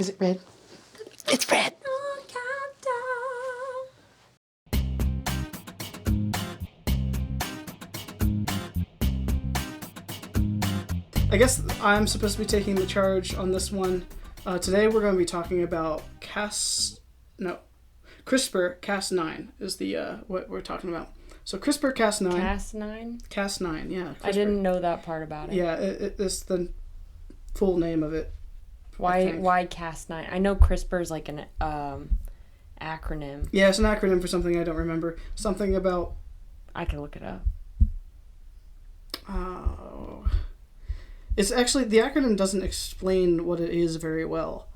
Is it red? It's red. I guess I'm supposed to be taking the charge on this one. Today we're going to be talking about CRISPR-Cas9 is the what we're talking about. So CRISPR-Cas9. Cas9? Cas9, yeah. CRISPR. I didn't know that part about it. Yeah, it's the full name of it. Why Cas9? I know CRISPR is like an acronym. Yeah, it's an acronym for something I don't remember. Something about... I can look it up. Oh... It's actually, the acronym doesn't explain what it is very well.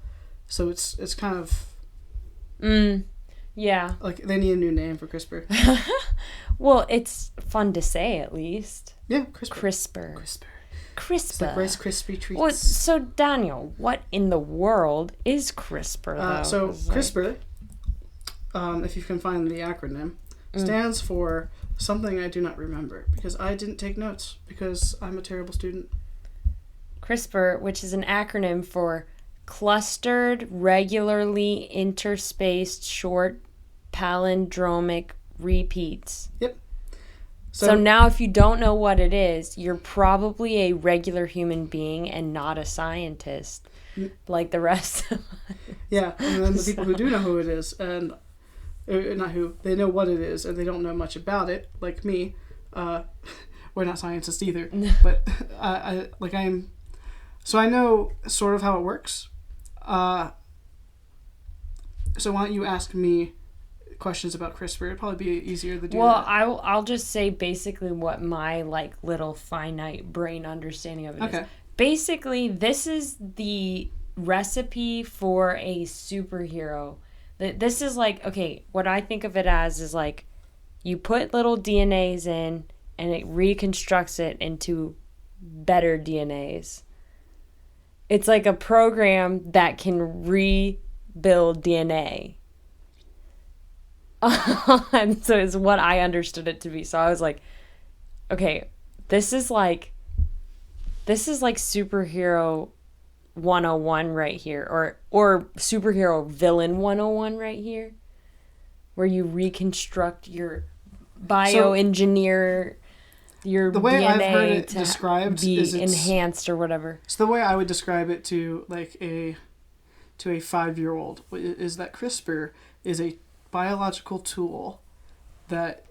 So it's kind of... Yeah. Like, they need a new name for CRISPR. Well, it's fun to say, at least. Yeah, CRISPR. CRISPR. It's like Rice Krispie treats. Well, so, Daniel, what in the world is CRISPR, though? So, CRISPR, if you can find the acronym, stands for something I do not remember. Because I didn't take notes. Because I'm a terrible student. CRISPR, which is an acronym for Clustered Regularly Interspaced Short Palindromic Repeats. Yep. So now if you don't know what it is, you're probably a regular human being and not a scientist like the rest of us. Yeah, and then the people who do know who it is, and not who, they know what it is, and they don't know much about it, like me. We're not scientists either, but I'm... So I know sort of how it works. So why don't you ask me questions about CRISPR? It'd probably be easier to do well, that. I'll just say basically what my little finite brain understanding of it is. Basically, this is the recipe for a superhero. This is what I think of it as is you put little DNAs in and it reconstructs it into better DNAs. It's like a program that can rebuild DNA. And so it's what I understood it to be. So I was like, okay, this is like superhero 101 right here. Or superhero villain 101 right here. Where you reconstruct your bioengineer your the way DNA I've heard it to described be is enhanced or whatever. So the way I would describe it to a 5-year-old is that CRISPR is a biological tool that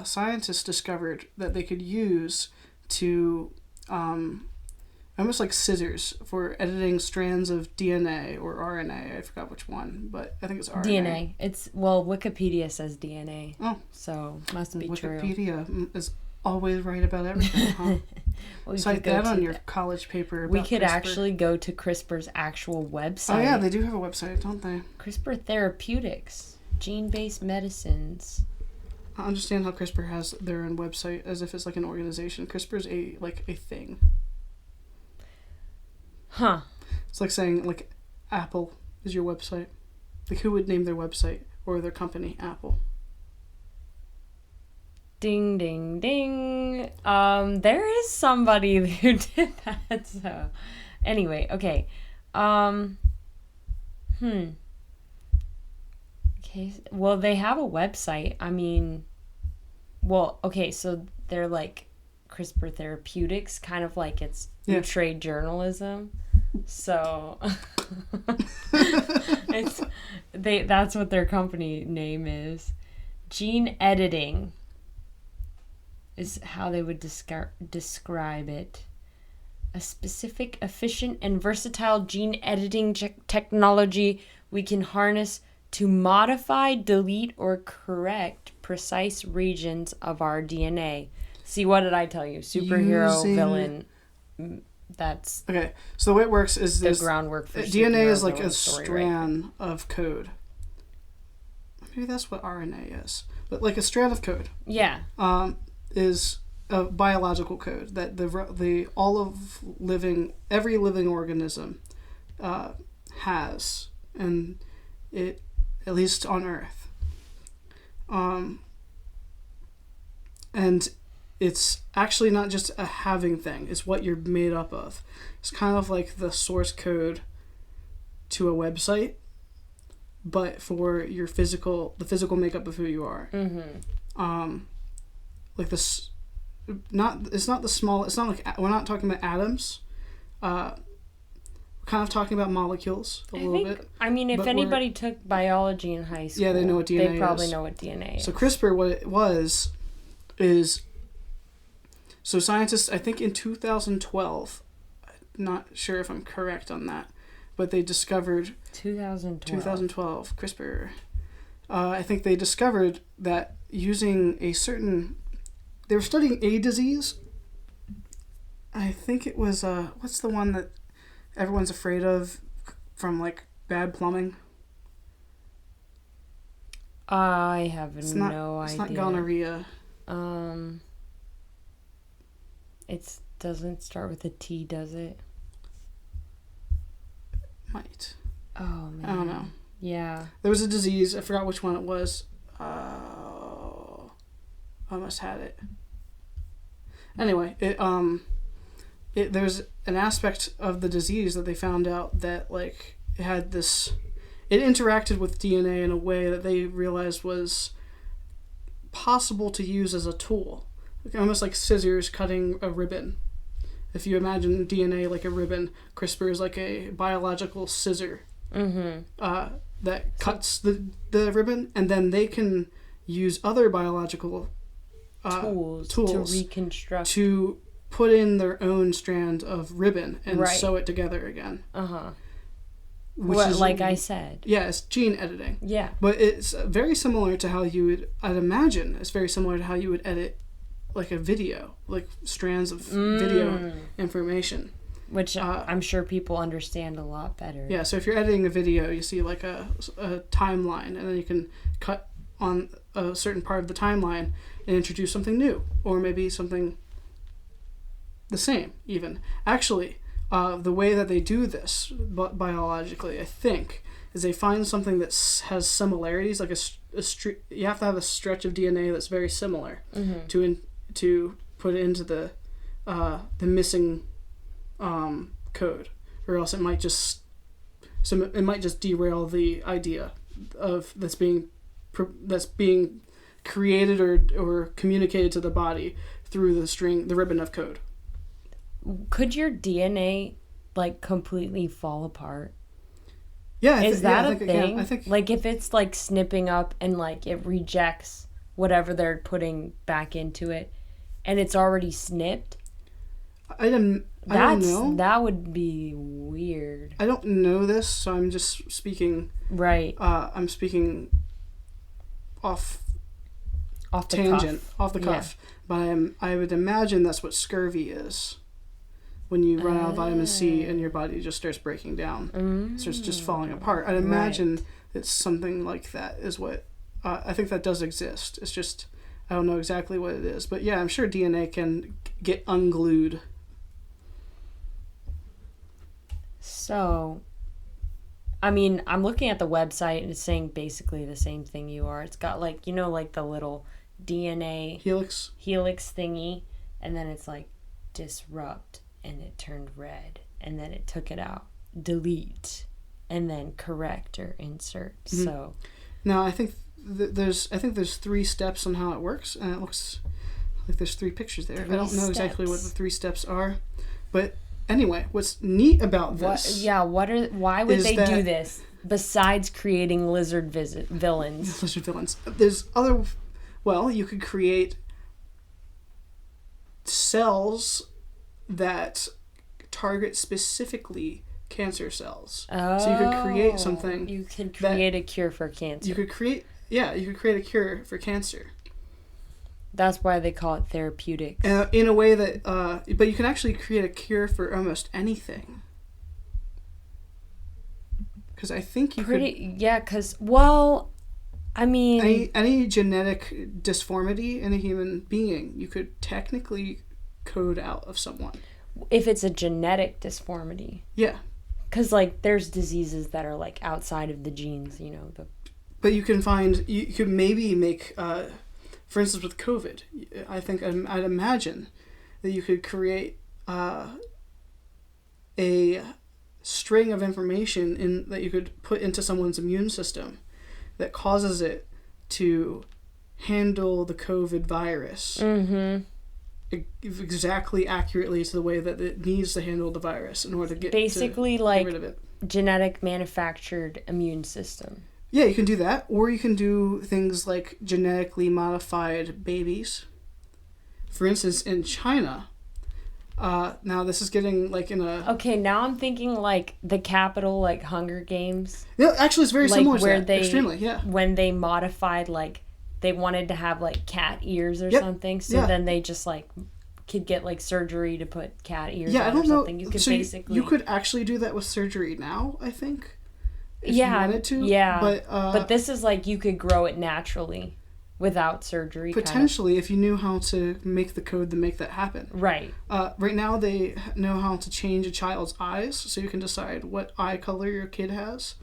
scientists discovered that they could use to almost like scissors for editing strands of DNA or RNA. I forgot which one, but I think it's RNA. DNA. Wikipedia says DNA. Oh, so must be true. Wikipedia is always right about everything, huh? Cite that on your college paper about We could CRISPR. actually go to CRISPR's actual website. Oh yeah, they do have a website, don't they? CRISPR Therapeutics, gene-based medicines. I understand how CRISPR has their own website as if it's like an organization. CRISPR's a thing. Huh. It's like saying Apple is your website. Who would name their website or their company Apple? Ding, ding, ding. There is somebody who did that. So, anyway, okay. Okay. Well, they have a website. I mean, okay. So they're CRISPR Therapeutics, kind of like it's trade journalism. So that's what their company name is. Gene editing is how they would describe it. A specific, efficient, and versatile gene editing technology we can harness to modify, delete, or correct precise regions of our DNA. See, what did I tell you? Superhero, villain. That's okay. So the way it works is the groundwork for DNA is like a strand of code. Maybe that's what RNA is, but like a strand of code. Yeah. Is a biological code that every living organism has, and it, at least on Earth. And it's actually not just a having thing, it's what you're made up of. It's kind of like the source code to a website, but for your the physical makeup of who you are. Like this, it's not the small. It's not like we're not talking about atoms. We're kind of talking about molecules a little bit. I mean, if anybody took biology in high school, they know what DNA is. They probably know what DNA is. So CRISPR, what it was, is so scientists, I think in 2012, not sure if I'm correct on that, but they discovered 2012 CRISPR. I think they discovered that using they were studying a disease. I think it was what's the one that everyone's afraid of from like bad plumbing? I have no idea. It's not gonorrhea. It doesn't start with a T, does it? Might. Oh man. I don't know. Yeah. There was a disease. I forgot which one it was. Almost had it. Anyway, there's an aspect of the disease that they found out that like it had this. It interacted with DNA in a way that they realized was possible to use as a tool, almost like scissors cutting a ribbon. If you imagine DNA like a ribbon, CRISPR is like a biological scissor that cuts the ribbon, and then they can use other biological tools to reconstruct, to put in their own strand of ribbon and sew it together again. Like I said. Yeah, it's gene editing. Yeah. But it's very similar to how I'd imagine, it's very similar to how you would edit like a video, like strands of video information. Which I'm sure people understand a lot better. Yeah, so if you're editing a video, you see like a timeline, and then you can cut on a certain part of the timeline and introduce something new, or maybe something the same even. Actually, the way that they do this biologically, I think, is they find something that has similarities, like you have to have a stretch of DNA that's very similar to put into the missing code, or else it might just derail the idea of that's being created or communicated to the body through the ribbon of code. Could your DNA like completely fall apart? Yeah, is that a thing? I think like if it's like snipping up and like it rejects whatever they're putting back into it, and it's already snipped. I don't know. That would be weird. I don't know this, so I'm just speaking. Right. I'm speaking off the tangent, cuff. off the cuff. Yeah. But I would imagine that's what scurvy is. When you run out of vitamin C and your body just starts breaking down, starts just falling apart. I'd imagine it's something like that is what I think that does exist. It's just I don't know exactly what it is, but yeah, I'm sure DNA can get unglued. So, I mean, I'm looking at the website and it's saying basically the same thing you are. It's got like, you know, like the little DNA helix thingy, and then it's like disrupt, and it turned red, and then it took it out, delete, and then correct or insert. So now I think there's 3 steps on how it works, and it looks like there's 3 pictures there. I don't know exactly what the 3 steps are, but anyway, what's neat about this? Why would they do this besides creating lizard villains? Lizard villains. There's other. Well, you could create cells that target specifically cancer cells. So you could create something. You could create a cure for cancer. You could create a cure for cancer. That's why they call it therapeutics. In a way that, but you can actually create a cure for almost anything. Because I think you could. Yeah, because, well, I mean. Any genetic disformity in a human being, you could technically code out of someone. If it's a genetic disformity. Yeah. Because, like, there's diseases that are, like, outside of the genes, you know. But you can you could maybe make, for instance, with COVID, I think I'd imagine that you could create a string of information that you could put into someone's immune system that causes it to handle the COVID virus exactly accurately to the way that it needs to handle the virus in order to get basically to like get rid of it. Genetic manufactured immune system. Yeah, you can do that, or you can do things like genetically modified babies. For instance, in China, now this is getting like in a... Okay, now I'm thinking like the Capitol, like Hunger Games. Yeah, actually it's very like similar to where that. They, extremely, yeah. When they modified, like, they wanted to have like cat ears or something, so then they just like could get like surgery to put cat ears on I don't or something. know. You could so basically... You could actually do that with surgery now, I think. If you wanted to. Yeah, but this is like you could grow it naturally without surgery. Potentially, if you knew how to make the code to make that happen. Right. Right now, they know how to change a child's eyes, so you can decide what eye color your kid has.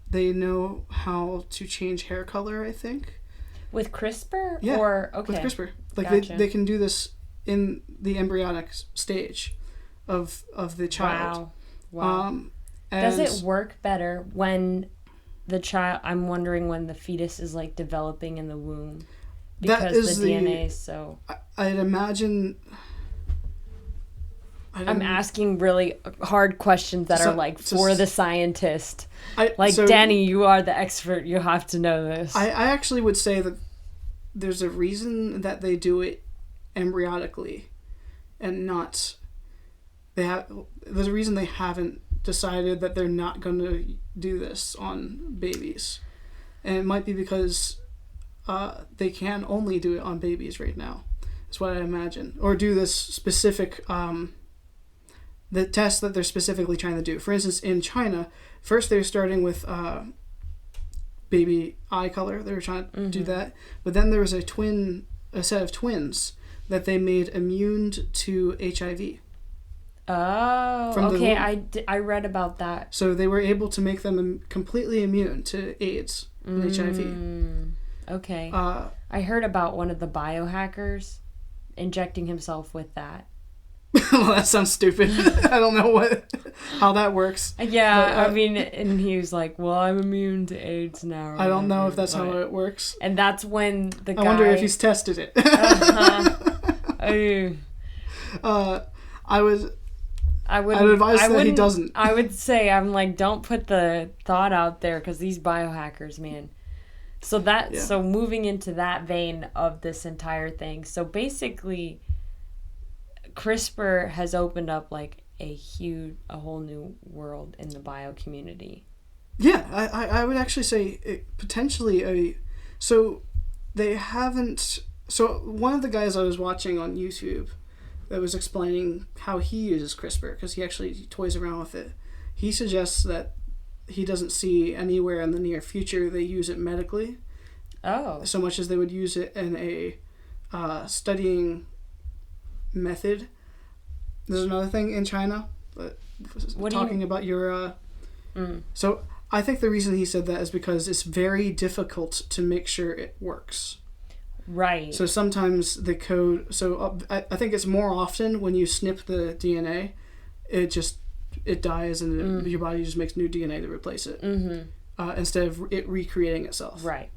They know how to change hair color, I think. With CRISPR? Yeah, or, okay. with CRISPR. Like, gotcha. they can do this in the embryonic stage of the child. Wow. Does it work better when the child... I'm wondering when the fetus is, like, developing in the womb. Because the DNA is so... I'd imagine... I'm asking really hard questions that are, like, for the scientist. Danny, you are the expert. You have to know this. I actually would say that there's a reason that they do it embryonically and not... There's a reason they haven't decided that they're not going to do this on babies. And it might be because they can only do it on babies right now. That's what I imagine. Or do this specific... the test that they're specifically trying to do. For instance, in China, first they're starting with baby eye color. They were trying to do that. But then there was a set of twins that they made immune to HIV. Oh, okay. I read about that. So they were able to make them completely immune to AIDS and HIV. Okay. I heard about one of the biohackers injecting himself with that. Well, that sounds stupid. I don't know how that works. Yeah, but, I mean, and he was like, well, I'm immune to AIDS now. I don't know if that's how it works. And that's when the guy... I wonder if he's tested it. I'd advise that he doesn't. I would say, I'm like, don't put the thought out there, because these biohackers, man. So moving into that vein of this entire thing. So basically... CRISPR has opened up like a whole new world in the bio community. Yeah, I would actually say potentially so they haven't. So one of the guys I was watching on YouTube that was explaining how he uses CRISPR, because he actually toys around with it. He suggests that he doesn't see anywhere in the near future they use it medically. Oh. So much as they would use it in a studying method. There's another thing in China, about your... So I think the reason he said that is because it's very difficult to make sure it works. Right. So sometimes the code... So I think it's more often when you snip the DNA, it dies and your body just makes new DNA to replace it. Instead of it recreating itself. Right.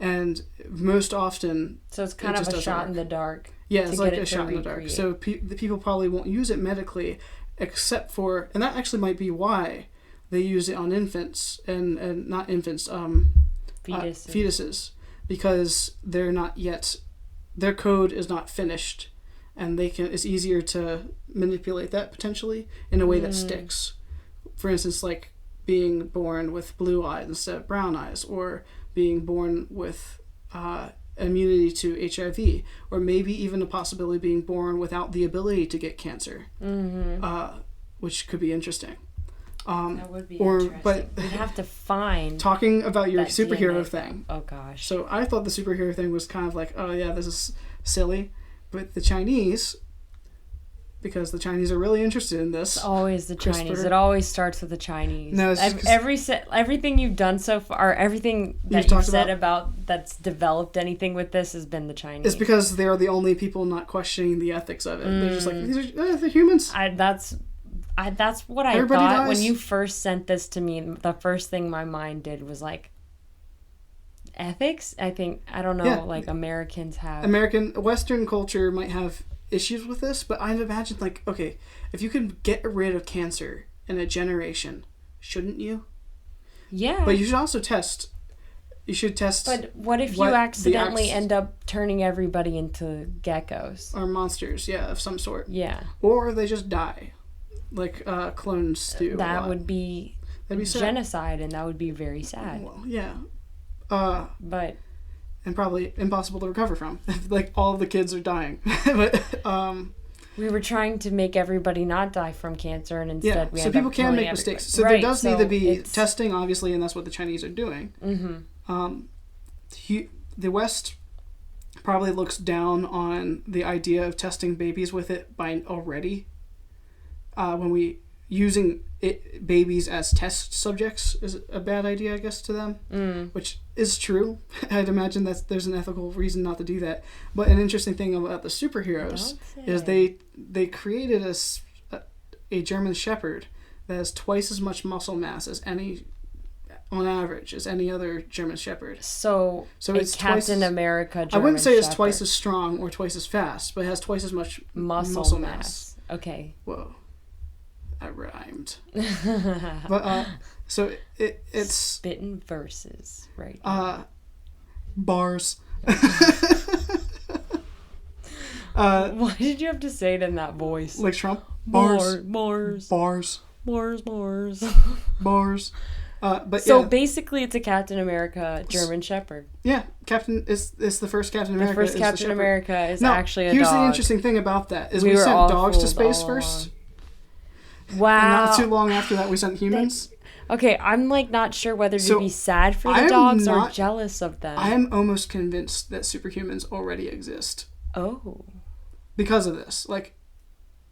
And most often... So it's kind of a shot in the dark. Yeah, it's like a shot in the dark. So the people probably won't use it medically, except for... And that actually might be why they use it on infants, and not infants, fetuses. Because they're not yet... Their code is not finished, and it's easier to manipulate that, potentially, in a way that sticks. For instance, like being born with blue eyes instead of brown eyes, or being born with... immunity to HIV, or maybe even a possibility of being born without the ability to get cancer, which could be interesting. That would be interesting. But we'd have to find... Talking about your superhero thing. Oh, gosh. So I thought the superhero thing was kind of like, oh yeah, this is silly. But the Chinese... Because the Chinese are really interested in this. It's always the Chinese. CRISPR. It always starts with the Chinese. No, everything you've done so far, everything that you've said about that's developed anything with this has been the Chinese. It's because they're the only people not questioning the ethics of it. They're just like, they're humans. That's what I Everybody thought when dies. you first sent this to me. The first thing my mind did was like ethics. I don't know. Yeah. Like Americans have Western culture might have issues with this, but I'd imagine like, okay, if you can get rid of cancer in a generation, shouldn't you? Yeah. But you should also test. You should test. But what if you accidentally end up turning everybody into geckos? Or monsters, yeah, of some sort. Yeah. Or they just die, like clones do. That'd be sad. Genocide, and that would be very sad. Well, yeah. But and probably impossible to recover from. Like all of the kids are dying. But we were trying to make everybody not die from cancer, and instead we so people can make mistakes. So there does need to be testing, obviously, and that's what the Chinese are doing. The West probably looks down on the idea of testing babies with it by already. When we using babies as test subjects is a bad idea, I guess, to them, which is true. I'd imagine that there's an ethical reason not to do that. But an interesting thing about the superheroes is they created a German Shepherd that has twice as much muscle mass as on average as any other German Shepherd. So it's Captain America German I wouldn't say it's Shepherd. twice as strong or twice as fast, but it has twice as much muscle mass. Okay. Whoa. That rhymed. But so it's spitting verses right bars. Why did you have to say it in that voice? Like Trump? Bars. Bars. Bars. Bars. Bars. Bars. But so basically it's a Captain America German Shepherd. Yeah, it's the first Captain America. The first Captain America is actually a here's dog. The interesting thing about that is we sent dogs to space first. Wow. And not too long after that we sent humans. Okay, I'm like not sure whether to be sad for the dogs or jealous of them. I am almost convinced that superhumans already exist. Oh. Because of this. Like,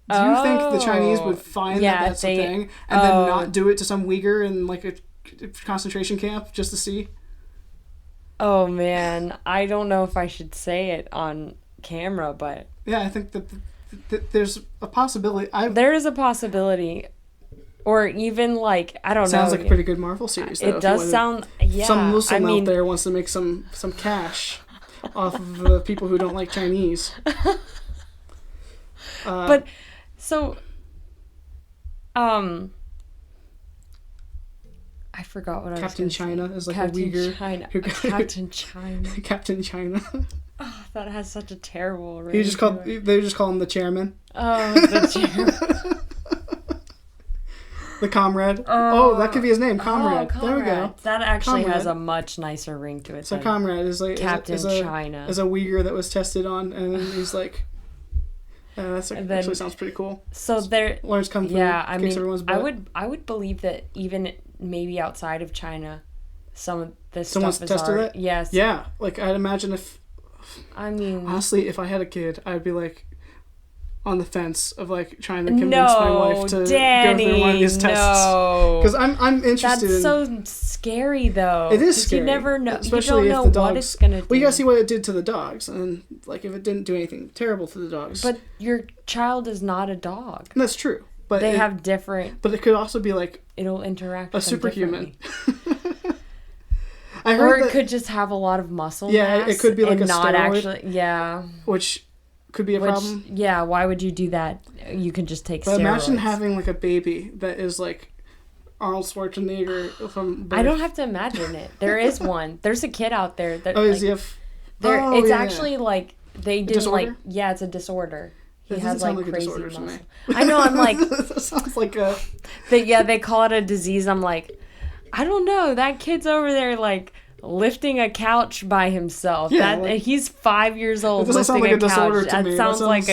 do you think the Chinese would find that that's a thing and then not do it to some Uyghur in like a concentration camp just to see? Oh man, I don't know if I should say it on camera, but yeah, I think that there's a possibility. There is a possibility, or even like I don't know. Sounds like a pretty good Marvel series. Though, it does sound. Yeah, some Muslim out there wants to make some cash off of the people who don't like Chinese. But so, I forgot what Captain I was China is like Captain a Uyghur. China. Captain China. Captain China. Oh, that has such a terrible ring. They just call him the chairman. Oh, the chairman. The comrade. Oh, that could be his name, Comrade. Comrade. There we go. That actually has a much nicer ring to it. So Comrade is like Captain China. Is a Uyghur that was tested on, and he's like, actually sounds pretty cool. So there, learns kung fu. Yeah, I mean, I would believe that even maybe outside of China, some of this someone's stuff is tested already, it. Yes. Yeah, like I'd imagine if. I mean, honestly, if I had a kid, I'd be like on the fence of like trying to convince my wife to go through one of these tests. Because I'm interested. That's so scary, though. It is scary. You never know. Especially you don't know if the dogs, what it's gonna do. Well, you gotta see what it did to the dogs, and like if it didn't do anything terrible to the dogs. But your child is not a dog. That's true. But they have different. But it could also be like it'll interact. A with superhuman. Or it could just have a lot of muscle mass. Yeah, it could be like a not steroid. Actually, yeah. Which could be a problem. Yeah, why would you do that? You can just take but steroids. Imagine having like a baby that is like Arnold Schwarzenegger from birth. I don't have to imagine it. There is one. There's a kid out there that does he have it's actually like they did disorder? Like it's a disorder. He has like crazy muscle. Me. I know, I'm like that sounds like a they call it a disease. I'm like, I don't know. That kid's over there like lifting a couch by himself. Yeah, he's 5 years old lifting like a couch. That sounds like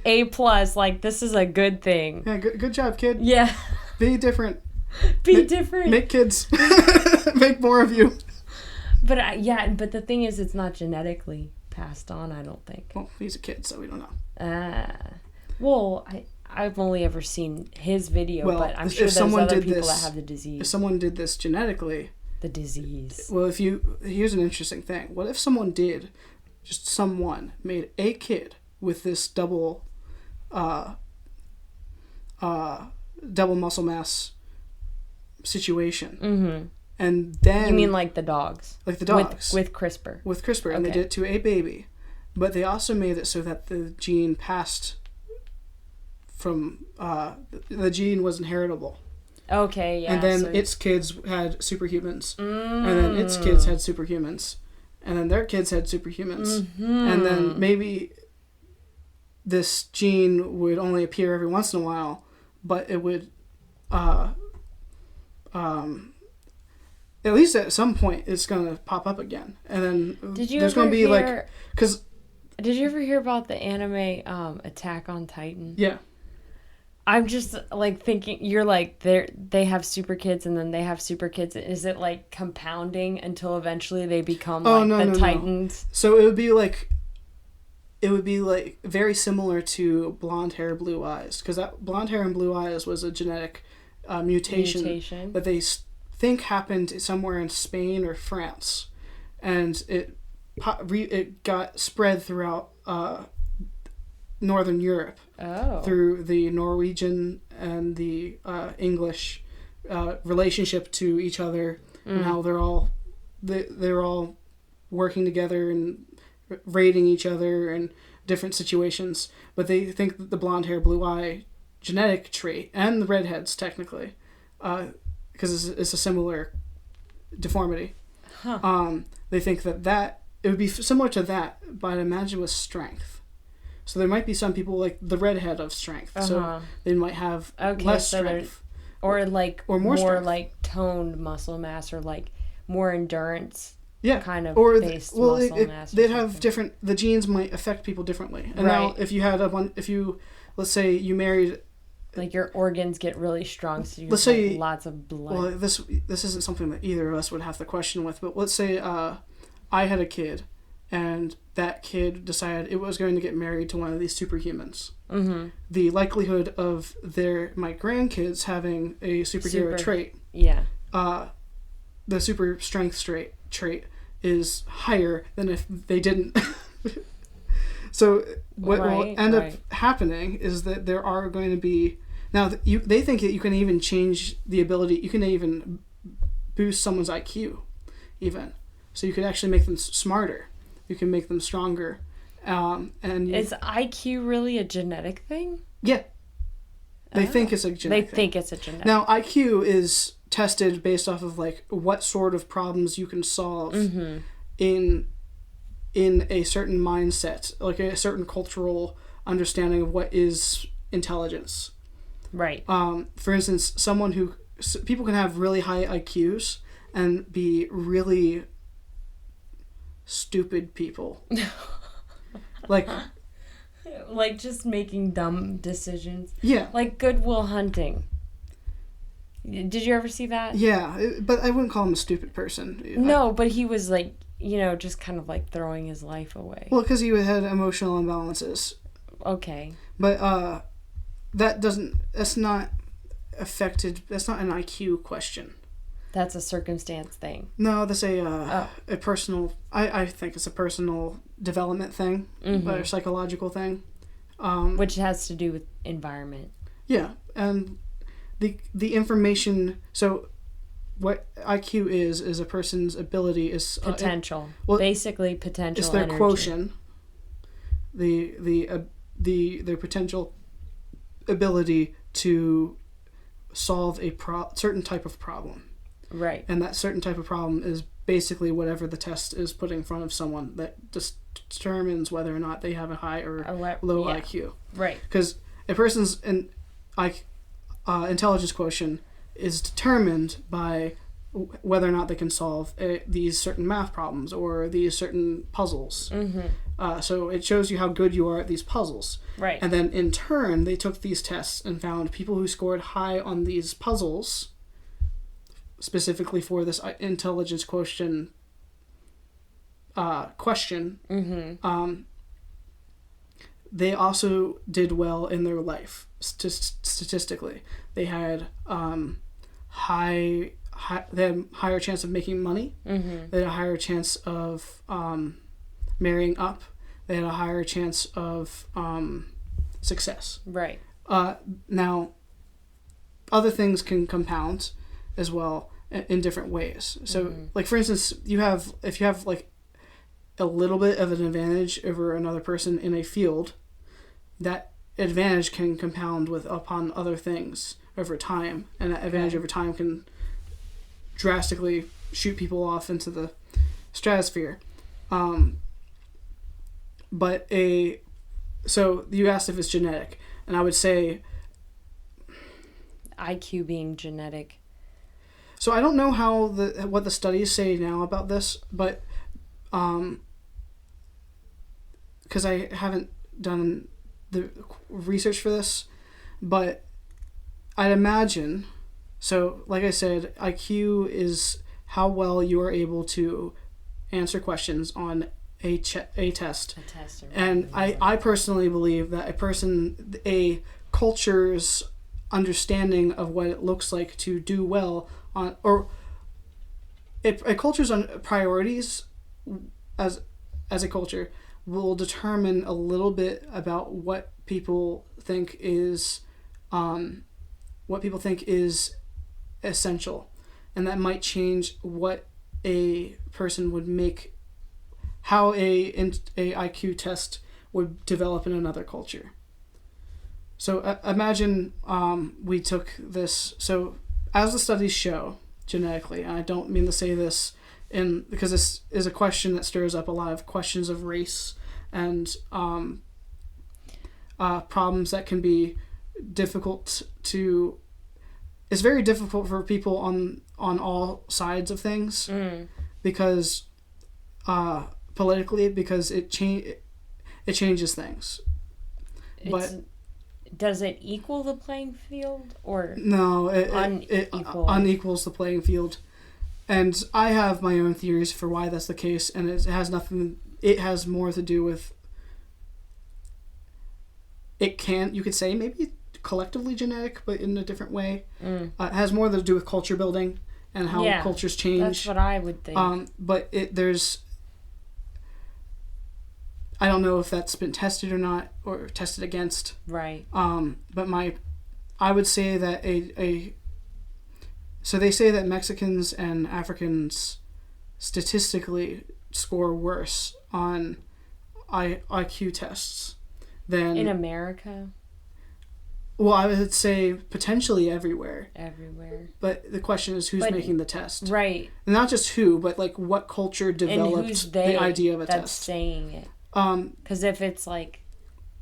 A+. Like this is a good thing. Yeah, good job, kid. Yeah. Be different. Different. Make kids. Make more of you. But but the thing is, it's not genetically passed on. I don't think. Well, he's a kid, so we don't know. Well, I've only ever seen his video, but I'm sure there's other people that have the disease. If someone did this genetically, the disease. Well, here's an interesting thing. What if someone made a kid with this double double muscle mass situation. Mm-hmm. And then... You mean like the dogs? Like the dogs. With CRISPR. With CRISPR. Okay. And they did it to a baby. But they also made it so that the gene passed from... the gene was inheritable. Okay, yeah. And then its kids had superhumans. And then its kids had superhumans. And then their kids had superhumans. Mm-hmm. And then maybe this gene would only appear every once in a while, but it would... at least at some point, it's going to pop up again. And then there's going to be like... Cause, did you ever hear about the anime Attack on Titan? Yeah. I'm just like thinking, you're like, they have super kids and then they have super kids. Is it like compounding until eventually they become the Titans? No. So it would be like very similar to blonde hair, blue eyes. Because that blonde hair and blue eyes was a genetic mutation that they think happened somewhere in Spain or France. And it got spread throughout Northern Europe through the Norwegian and the English relationship to each other, and how they're all working together and raiding each other in different situations. But they think that the blonde hair, blue eye genetic trait, and the redheads technically, because it's a similar deformity. They think that it would be similar to that, but I'd imagine with strength. So there might be some people like the redhead of strength. So they might have less strength. Or more like toned muscle mass, or like more endurance kind of based muscle mass. They'd have different... The genes might affect people differently. And now if you had let's say you married... Like your organs get really strong, so you have lots of blood. Well, this isn't something that either of us would have to question with, but let's say I had a kid, and that kid decided it was going to get married to one of these superhumans. Mm-hmm. The likelihood of my grandkids having a superhero trait, the super strength trait is higher than if they didn't. So what will end up happening is that there are going to be... Now, they think that you can even change the ability... You can even boost someone's IQ, even. So you could actually make them smarter. You can make them stronger. Is IQ really a genetic thing? Yeah. They think it's a genetic thing. They think it's a genetic. Now, IQ is tested based off of like what sort of problems you can solve in a certain mindset, like a certain cultural understanding of what is intelligence. Right. For instance, people can have really high IQs and be really stupid people. like just making dumb decisions. Yeah. Like Good Will Hunting. Did you ever see that? Yeah, but I wouldn't call him a stupid person. No, but he was like, just kind of like throwing his life away. Well, because he had emotional imbalances. Okay. But that's not an IQ question. That's a circumstance thing. No, that's a personal... I think it's a personal development thing, or a psychological thing. Which has to do with environment. Yeah, and the information... So what IQ is a person's ability is... Potential. Basically potential it's their energy. Quotient. Their potential ability to solve a certain type of problem. Right. And that certain type of problem is basically whatever the test is put in front of someone that determines whether or not they have a high or low IQ. Right. Because a person's intelligence quotient is determined by whether or not they can solve these certain math problems or these certain puzzles. Mm-hmm. So it shows you how good you are at these puzzles. Right. And then in turn, they took these tests and found people who scored high on these puzzles, specifically for this intelligence quotient question, they also did well in their life statistically. They had they had a higher chance of making money. Mm-hmm. They had a higher chance of marrying up. They had a higher chance of success. Right. Now, other things can compound as well in different ways. So, like for instance, if you have like a little bit of an advantage over another person in a field, that advantage can compound upon other things over time, and that advantage over time can drastically shoot people off into the stratosphere. So you asked if it's genetic, and I would say IQ being genetic. So I don't know what the studies say now about this, but because I haven't done the research for this, but I'd imagine. So, like I said, IQ is how well you are able to answer questions on a test. And I personally believe that a culture's understanding of what it looks like to do well on, or a culture's priorities as a culture will determine a little bit about what people think is essential, and that might change what a person would make, how a IQ test would develop in another culture. So imagine we took this. So as the studies show genetically, and I don't mean to say this because this is a question that stirs up a lot of questions of race and problems that can be difficult to. It's very difficult for people on all sides of things because politically, because it changes things. Does it equal the playing field, or no? It unequals the playing field, and I have my own theories for why that's the case, and it has nothing. It has more to do with. You could say maybe collectively genetic, but in a different way. It has more to do with culture building and how cultures change. That's what I would think. But there's. I don't know if that's been tested or not, or tested against. Right. But I would say that so they say that Mexicans and Africans statistically score worse on IQ tests than in America. Well, I would say potentially everywhere. Everywhere. But the question is who's making the test. Right. And not just who, but like what culture developed the idea of a test. That's saying it. Because if it's like...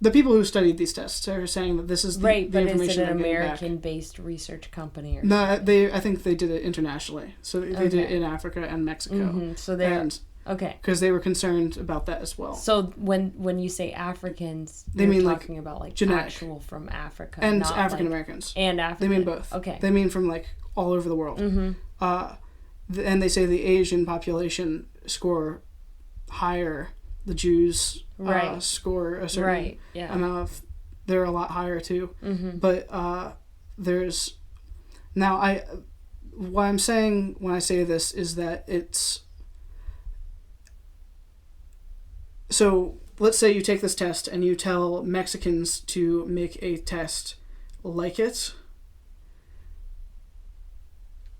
The people who studied these tests are saying that this is the information but is it an American-based research company? Or no, I think they did it internationally. So they did it in Africa and Mexico. Mm-hmm. So they're... Okay. Because they were concerned about that as well. So when you say Africans, they mean talking about like genetic. Actual from Africa. And not African Americans. And African. They mean both. Okay. They mean from like all over the world. Mm-hmm. And they say the Asian population score higher. The Jews score a certain amount of... They're a lot higher too. Mm-hmm. But there's... Now, what I'm saying when I say this is that it's... So, let's say you take this test and you tell Mexicans to make a test like it.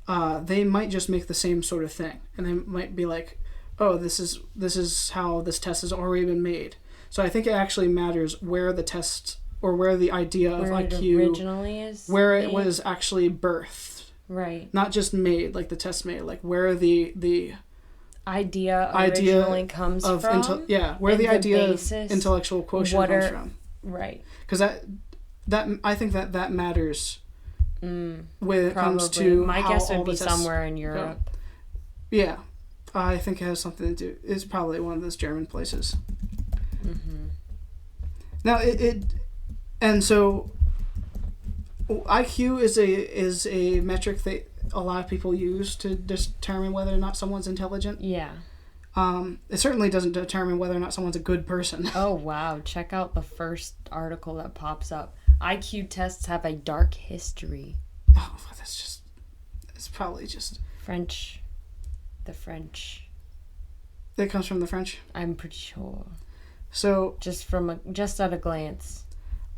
They might just make the same sort of thing. And they might be like, oh, this is how this test has already been made. So I think it actually matters where the test, or where the idea of IQ... originally is where it was actually birthed. Right. Not just made, like the test made. Like where the idea originally comes from. Where the idea of intellectual quotient comes from. Right. Because that I think that matters when it comes to my how guess would all be the tests somewhere in Europe. Go. Yeah. I think it has something to do... It's probably one of those German places. Mm-hmm. Now, and so IQ is a metric that a lot of people use to determine whether or not someone's intelligent. Yeah. It certainly doesn't determine whether or not someone's a good person. Oh, wow. Check out the first article that pops up. IQ tests have a dark history. Oh, it's probably just... The French. It comes from the French? I'm pretty sure. So... Just at a glance.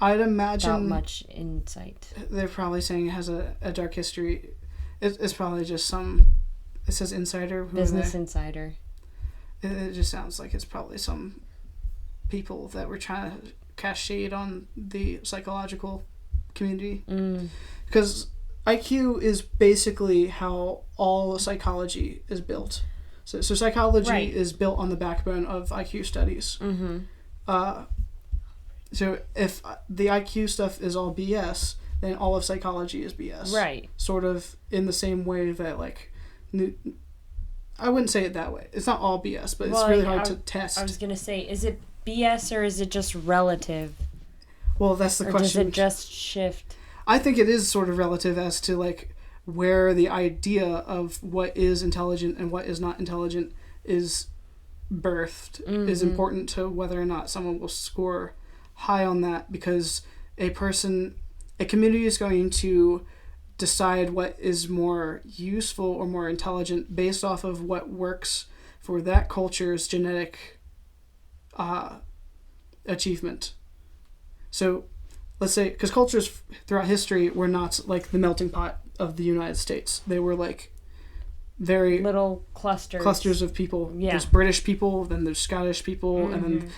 I'd without imagine much insight. they're probably saying it has a dark history. It's probably just some. It says insider. Who Business Insider. It just sounds like it's probably some people that were trying to cast shade on the psychological community. Because IQ is basically how all psychology is built. So psychology is built on the backbone of IQ studies. So if the IQ stuff is all BS, then all of psychology is BS. Right. Sort of in the same way that, like, I wouldn't say it that way. It's not all BS, but it's really hard to test. I was going to say, is it BS or is it just relative? Well, that's the question. Or does it just shift? I think it is sort of relative as to, like, where the idea of what is intelligent and what is not intelligent is birthed is important to whether or not someone will score high on that, because a community is going to decide what is more useful or more intelligent based off of what works for that culture's genetic achievement. So let's say, because cultures throughout history were not like the melting pot of the United States. They were like very little clusters of people. Yeah. There's British people, then there's Scottish people, and then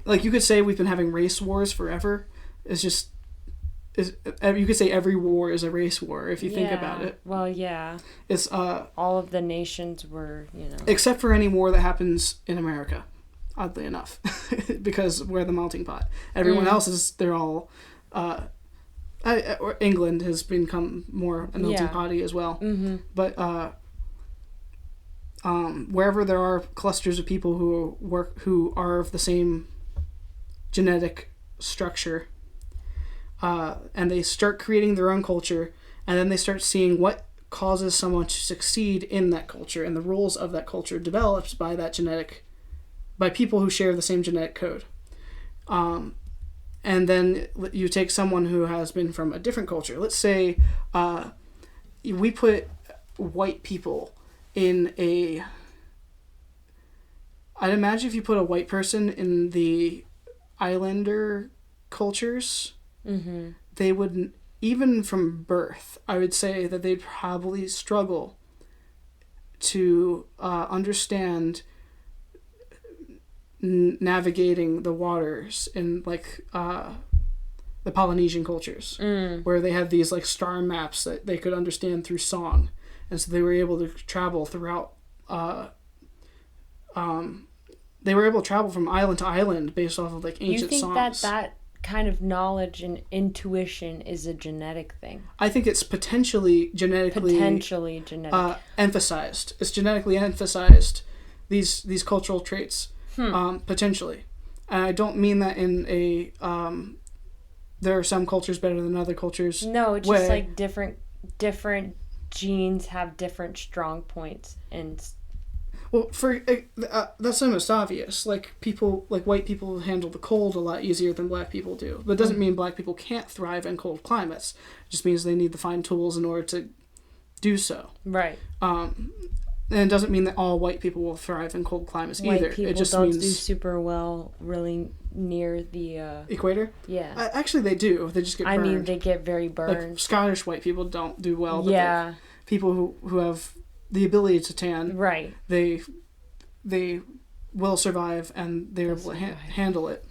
like, you could say we've been having race wars forever. It's just, you could say every war is a race war if you think about it. Well, yeah. It's all of the nations were, except for any war that happens in America, oddly enough, because we're the melting pot. Everyone else they're all. England has become more a melting potty as well. But wherever there are clusters of people who are of the same genetic structure, and they start creating their own culture, and then they start seeing what causes someone to succeed in that culture, and the rules of that culture developed by by people who share the same genetic code. And then you take someone who has been from a different culture. Let's say we put white people in I'd imagine if you put a white person in the islander cultures, they would, even from birth, I would say that they'd probably struggle to understand navigating the waters in, like, the Polynesian cultures, where they had these, like, star maps that they could understand through song, and so they were able to travel throughout they were able to travel from island to island based off of, like, ancient songs. You think that kind of knowledge and intuition is a genetic thing? I think it's potentially genetically emphasized. It's genetically emphasized, these cultural traits. Potentially. And I don't mean that in a there are some cultures better than other cultures. No, it's just like different genes have different strong points. And well, for that's almost obvious. Like, white people handle the cold a lot easier than black people do. But it doesn't mean black people can't thrive in cold climates. It just means they need to find tools in order to do so. Right. And it doesn't mean that all white people will thrive in cold climates either. White people it just don't means do super well really near the equator. Yeah. Actually, they do. They just get burned. I mean, they get very burned. Like, Scottish white people don't do well. But yeah. like, people who have the ability to tan, right? They will survive, and they're able to handle it.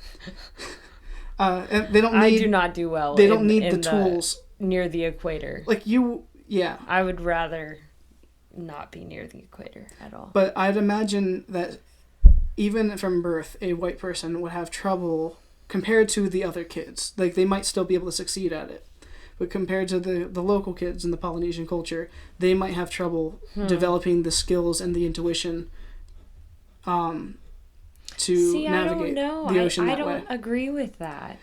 And they don't. I do not do well. They don't need the tools near the equator. Like you, yeah. I would rather not be near the equator at all. But I'd imagine that even from birth, a white person would have trouble compared to the other kids. Like, they might still be able to succeed at it, but compared to the local kids in the Polynesian culture, they might have trouble developing the skills and the intuition to navigate the ocean that way. I don't agree with that.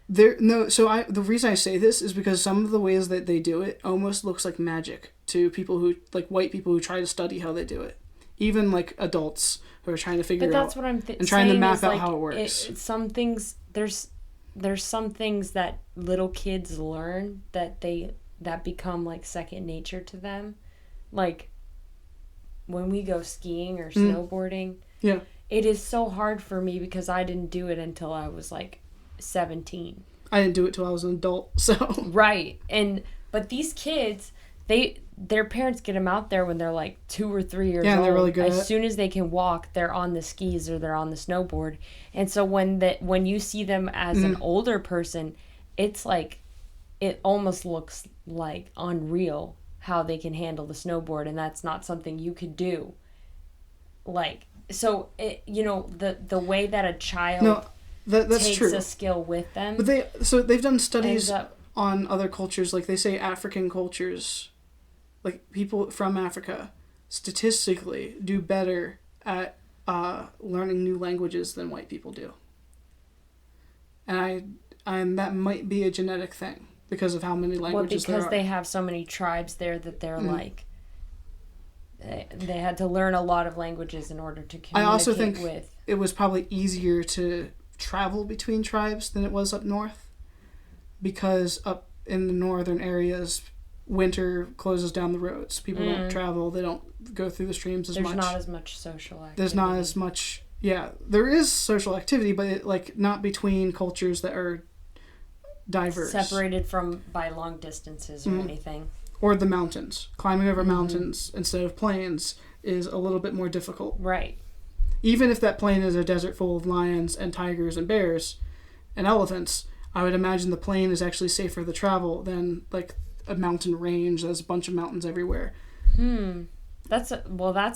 The reason I say this is because some of the ways that they do it almost looks like magic to people who, like, white people who try to study how they do it. Even, like, adults who are trying to figure out. But that's what I'm and trying to map out how it works. Some things, there's some things that little kids learn that become, like, second nature to them. Like, when we go skiing or snowboarding. Yeah. it is so hard for me because I didn't do it until I was like 17. I didn't do it till I was an adult, so. Right. But these kids, their parents get them out there when they're like 2 or 3 years old. Yeah, they're really good. As soon as they can walk, they're on the skis or they're on the snowboard. And so when you see them as an older person, it's like, it almost looks like unreal how they can handle the snowboard, and that's not something you could do. Like, so the way that a child that's takes true. a skill with them. But they've done studies on other cultures, like they say African cultures, like people from Africa, statistically do better at learning new languages than white people do. And that might be a genetic thing because of how many languages there are. Because they have so many tribes there that they're like, they had to learn a lot of languages in order to communicate with. I also think it was probably easier to travel between tribes than it was up north, because up in the northern areas, winter closes down the roads. People don't travel. They don't go through the streams as much. There's not as much social activity. There's not as much. Yeah, there is social activity, but not between cultures that are diverse. Separated by long distances or anything. Or the mountains. Climbing over mountains instead of plains is a little bit more difficult. Right. Even if that plain is a desert full of lions and tigers and bears and elephants, I would imagine the plain is actually safer to travel than like a mountain range. There's a bunch of mountains everywhere. That's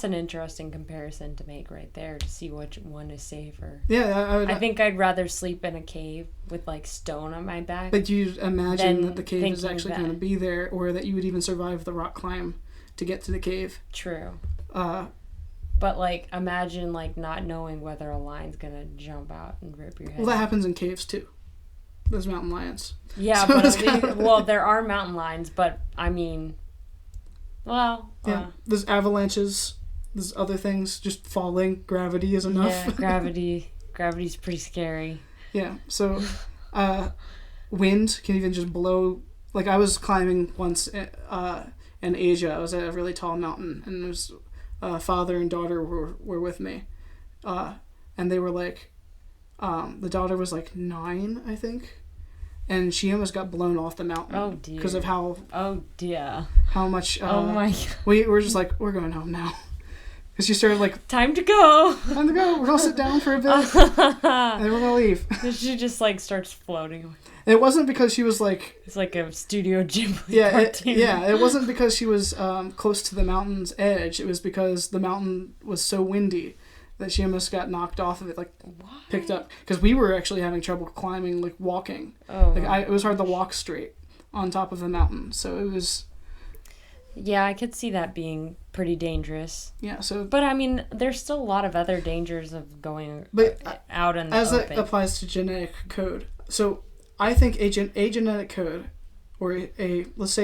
an interesting comparison to make right there, to see which one is safer. Yeah, I think I'd rather sleep in a cave with like stone on my back. But you imagine that the cave is actually going to be there, or that you would even survive the rock climb to get to the cave. True. But like, imagine like not knowing whether a lion's gonna jump out and rip your head. Well, that happens in caves too. There's mountain lions. Yeah, so but there are mountain lions, but I mean. Well, yeah. There's avalanches. There's other things. Just falling. Gravity is enough. Yeah, gravity's pretty scary. Yeah. So, wind can even just blow. Like I was climbing once in Asia. I was at a really tall mountain, and there was father and daughter were with me, and they were like, the daughter was like 9, I think. And she almost got blown off the mountain. Oh, dear. Because of how... Oh, dear. How much... oh, my God. We were just like, we're going home now. Because she started like... Time to go. Time to go. We're going to sit down for a bit. And then we're going to leave. She just like starts floating away. And it wasn't because she was like... It's like a Studio Ghibli cartoon. It wasn't because she was close to the mountain's edge. It was because the mountain was so windy that she almost got knocked off of it, like picked up. Because we were actually having trouble climbing, like walking. Oh, it was hard to walk straight on top of the mountain. So it was... Yeah, I could see that being pretty dangerous. Yeah, so... But I mean, there's still a lot of other dangers of going out in the as open. That applies to genetic code. So I think a genetic code, or let's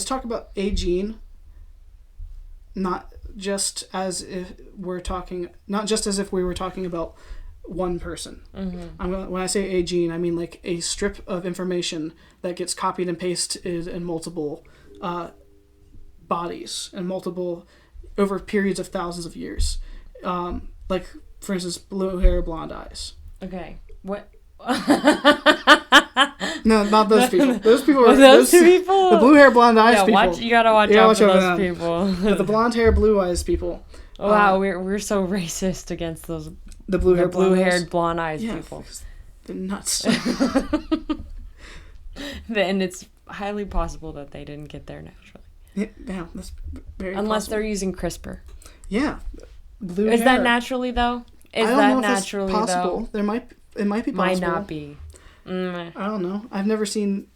talk about a gene, not just as if we were talking about one person. Mm-hmm. When I say a gene, I mean like a strip of information that gets copied and pasted in multiple bodies and multiple over periods of thousands of years. Like, for instance, blue hair, blonde eyes. Okay. What? No, not those people. Those people are those two people. The blue hair, blonde eyes people. You gotta watch out for those people. But the blonde hair, blue eyes people. Wow, we're so racist against those. The blue-haired, blonde eyes people. They're nuts. And it's highly possible that they didn't get there naturally. Yeah, that's very Unless possible. They're using CRISPR. Yeah. Is that naturally though? I don't know if it's possible. It might be possible. Might not be. I don't know. I've never seen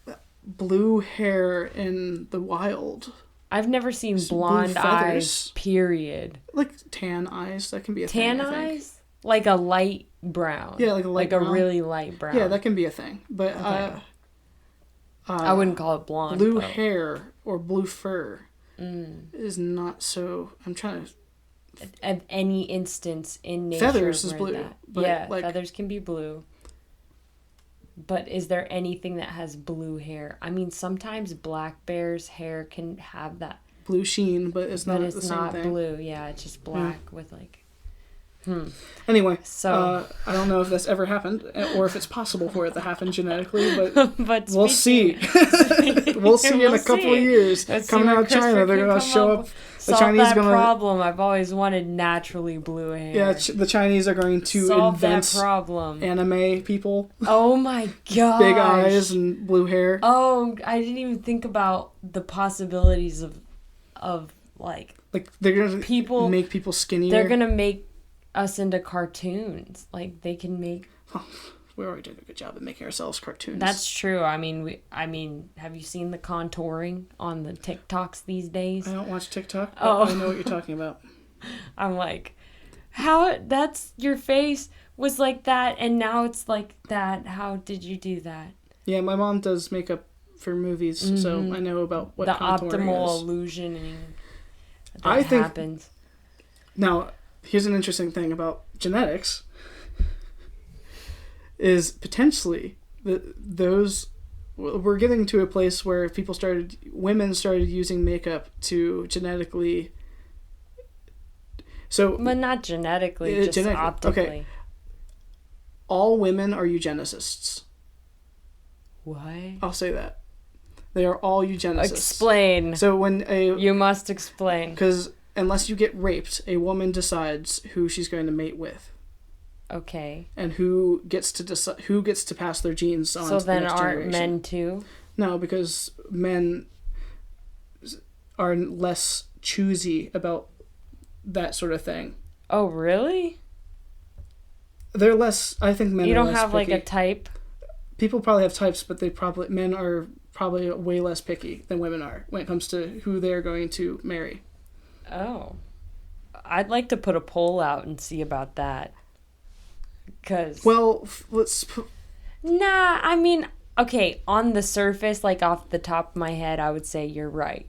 blue hair in the wild. I've never seen blonde eyes, period. Like tan eyes, that can be a thing. Tan eyes? Like a light brown. Yeah, like a light brown. Like a really light brown. Yeah, that can be a thing. But I wouldn't call it blonde. Blue hair or blue fur is not so... I'm trying to... At any instance in nature. Feathers is blue. Yeah, feathers can be blue. But is there anything that has blue hair? I mean, sometimes black bear's hair can have that blue sheen, but it's not the same thing. But it's not blue. Yeah, it's just black with like. Anyway, So, I don't know if that's ever happened or if it's possible for it to happen genetically, but but we'll see. We'll see in a couple of years. Let's see Coming where out of China, CRISPR they're can going to come show up up. The solve Chinese that going to. problem. I've always wanted naturally blue hair. Yeah, the Chinese are going to solve invent that problem. anime people. Oh my god! Big eyes and blue hair. Oh, I didn't even think about the possibilities of like They're going people to make people skinnier. They're gonna make us into cartoons. Like they can make. We're already doing a good job at making ourselves cartoons. That's true. I mean, have you seen the contouring on the TikToks these days? I don't watch TikTok. But Oh. I know what you're talking about. I'm like, how? That's your face was like that, and now it's like that. How did you do that? Yeah, my mom does makeup for movies, so I know about what The contouring optimal is. illusioning that I think- happens. Now, here's an interesting thing about genetics. Is potentially those we're getting to a place where women started using makeup to genetically. So, But not genetically, just genetically. optically. Okay. All women are eugenicists. What? I'll say that. They are all eugenicists. Explain. So when You must explain. because unless you get raped, a woman decides who she's going to mate with. Okay. And who gets to pass their genes on So to the then next aren't generation. men too? No, because men are less choosy about that sort of thing. Oh, really? They're less. I think men. You are don't less have like picky. a type? People probably have types, but men are probably way less picky than women are when it comes to who they're going to marry. Oh. I'd like to put a poll out and see about that. Well, Nah, I mean, okay, on the surface, like off the top of my head, I would say you're right.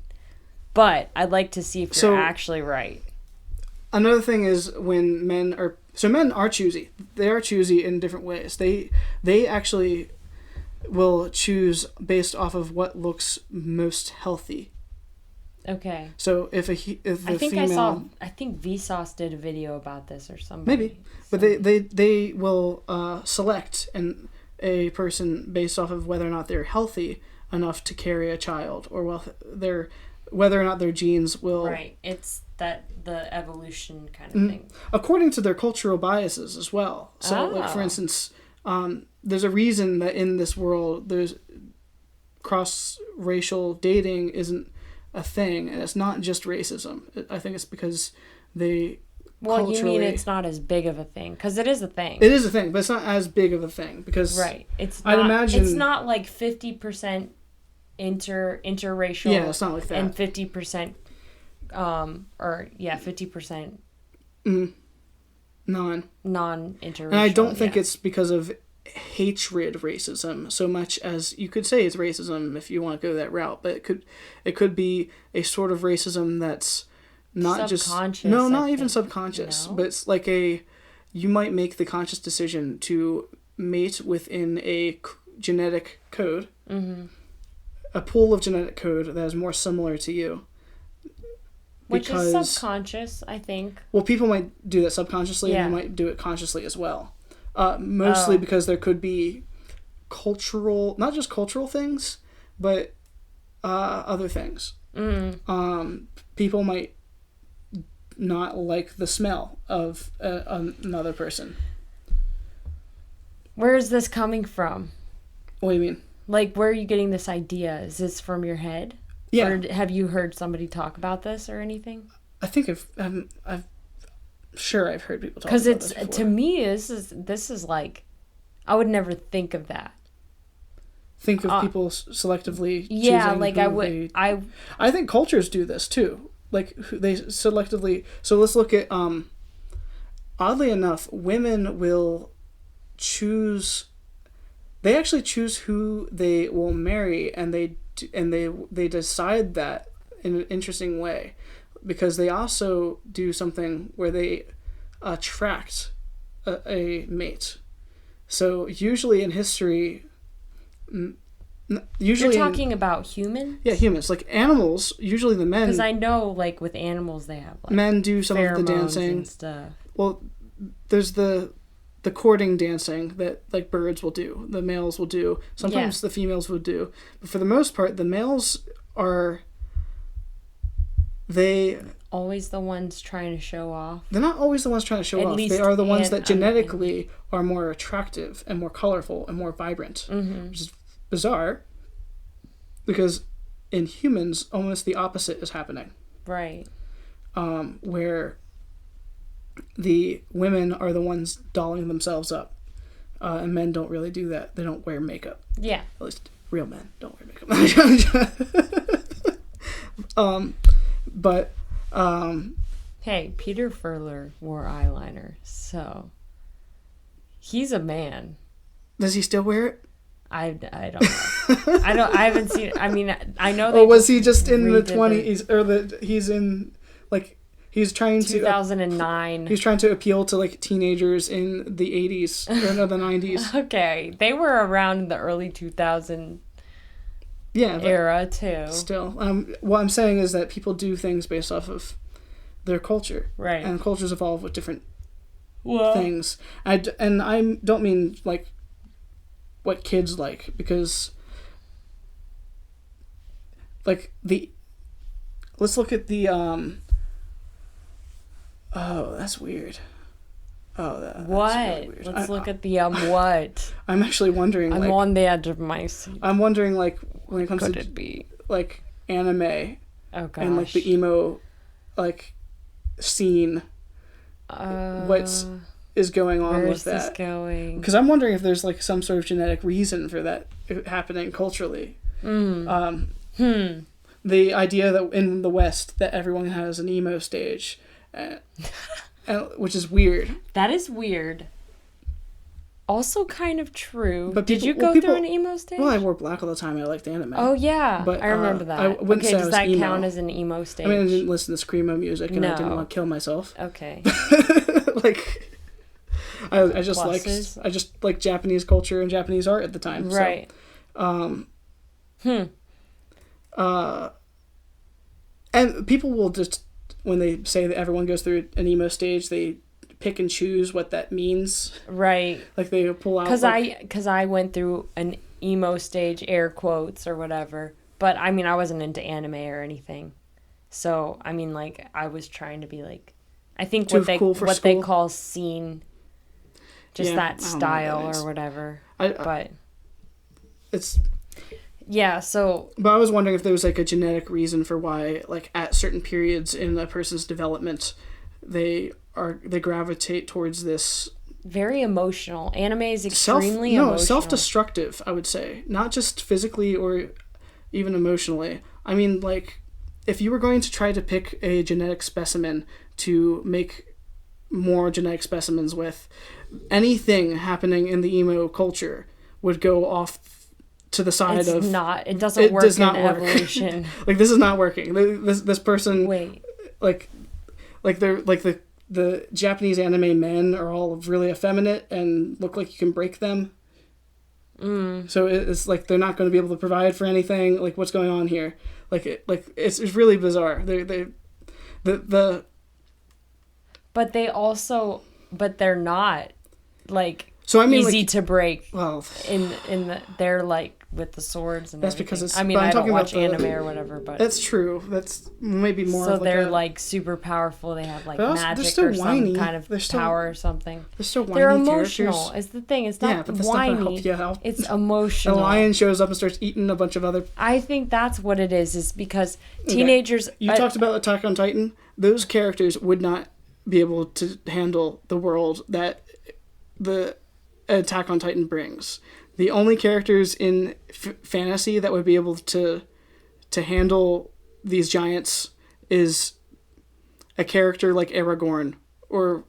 But I'd like to see if you're actually right. Another thing is when men are choosy. They are choosy in different ways. They actually will choose based off of what looks most healthy. Okay. So if the female, I think Vsauce did a video about this or something. maybe, but they will select a person based off of whether or not they're healthy enough to carry a child, or whether or not their genes will. Right. It's the evolution kind of thing. According to their cultural biases as well. So, like for instance, there's a reason that in this world there's cross-racial dating isn't a thing, and it's not just racism. I think it's because they. Well, you mean it's not as big of a thing, because it is a thing. It is a thing, but it's not as big of a thing because. Right. It's. I'd not, imagine it's not like 50% interracial. Yeah, it's not like that. And 50%, 50% non-interracial. And I don't think it's because of hatred racism so much as you could say it's racism if you want to go that route, but it could be a sort of racism that's not just not even subconscious, but it's like you might make the conscious decision to mate within a genetic code, a pool of genetic code that is more similar to you. Which is subconscious, I think. Well, people might do that subconsciously, and they might do it consciously as well. Mostly because there could be not just cultural things, but other things. People might not like the smell of another person. Where is this coming from? What do you mean? Like, where are you getting this idea? Is this from your head? Yeah. Or have you heard somebody talk about this or anything? I think I've heard people talk about this before. Because to me, this is like, I would never think of that. Think of people selectively. Yeah, like I think cultures do this too. Like they selectively. So let's look at. Oddly enough, women will choose. They actually choose who they will marry, and they decide that in an interesting way, because they also do something where they attract a mate. So usually in history, you're talking about humans? Yeah, humans. Like animals, usually the men. Because I know, like with animals, they have like men do some of the dancing and stuff. Well, there's the courting dancing that like birds will do, the males will do. Sometimes the females will do, but for the most part, the males are always the ones trying to show off. They're not always the ones trying to show off. They are the ones that genetically are more attractive and more colorful and more vibrant, which is bizarre because in humans, almost the opposite is happening. Right. Where the women are the ones dolling themselves up, and men don't really do that. They don't wear makeup. Yeah. At least real men don't wear makeup. But hey, Peter Furler wore eyeliner, so he's a man. Does he still wear it? I don't know. I haven't seen. I mean, I know. Or was he just in the 20s, or he's in like he's trying 2009. He's trying to appeal to like teenagers in the 80s or no, the 90s. Okay, they were around in the early 2000s. Era too. Still, what I'm saying is that people do things based off of their culture, right? And cultures evolve with different things. I don't mean like what kids like, because like let's look at the oh, that's weird. Oh, that's really weird. Let's look at the what. I'm actually wondering. I'm on the edge of my seat. I'm wondering, like, when it comes to it be? Like anime, oh gosh, and like the emo, like scene. What is going on with that? Where's this going? Because I'm wondering if there's like some sort of genetic reason for that happening culturally. The idea that in the West that everyone has an emo stage. Which is weird. That is weird. Also kind of true. But did you go through an emo stage? Well, I wore black all the time. I liked anime. Oh, yeah. But, I remember that. Does that count as an emo stage? I mean, I didn't listen to screamo music, and I didn't want to kill myself. Okay. Like, I just liked Japanese culture and Japanese art at the time. Right. So, and people will just, when they say that everyone goes through an emo stage, they pick and choose what that means. Right. Like they pull out. Because I went through an emo stage, air quotes or whatever. But I mean, I wasn't into anime or anything. So I mean, like I was trying to be like, I think what they call scene, just that style or whatever. But it's. Yeah, so... But I was wondering if there was, like, a genetic reason for why, like, at certain periods in a person's development, they gravitate towards this... Very emotional. Anime is extremely emotional. Self-destructive, I would say. Not just physically or even emotionally. I mean, like, if you were going to try to pick a genetic specimen to make more genetic specimens with, anything happening in the emo culture would go off to the side it doesn't work in evolution. Like, this is not working. This person... Wait. Like they're... Like, the Japanese anime men are all really effeminate and look like you can break them. So it's like they're not going to be able to provide for anything. Like, what's going on here? It's really bizarre. But they're not, like... So I mean, easy to break. Well, they're like with the swords and that's everything. because it's. I mean, I don't watch anime or whatever, but that's true. That's maybe more. So of like they're like super powerful. They have like magic or whiny. some kind of power or something. They're still whiny. They're emotional. Characters. Is the thing. It's not but whiny. It's emotional. A lion shows up and starts eating a bunch of other. I think that's what it is because teenagers. You talked about Attack on Titan. Those characters would not be able to handle the world that the Attack on Titan brings. The only characters in fantasy that would be able to handle these giants is a character like Aragorn or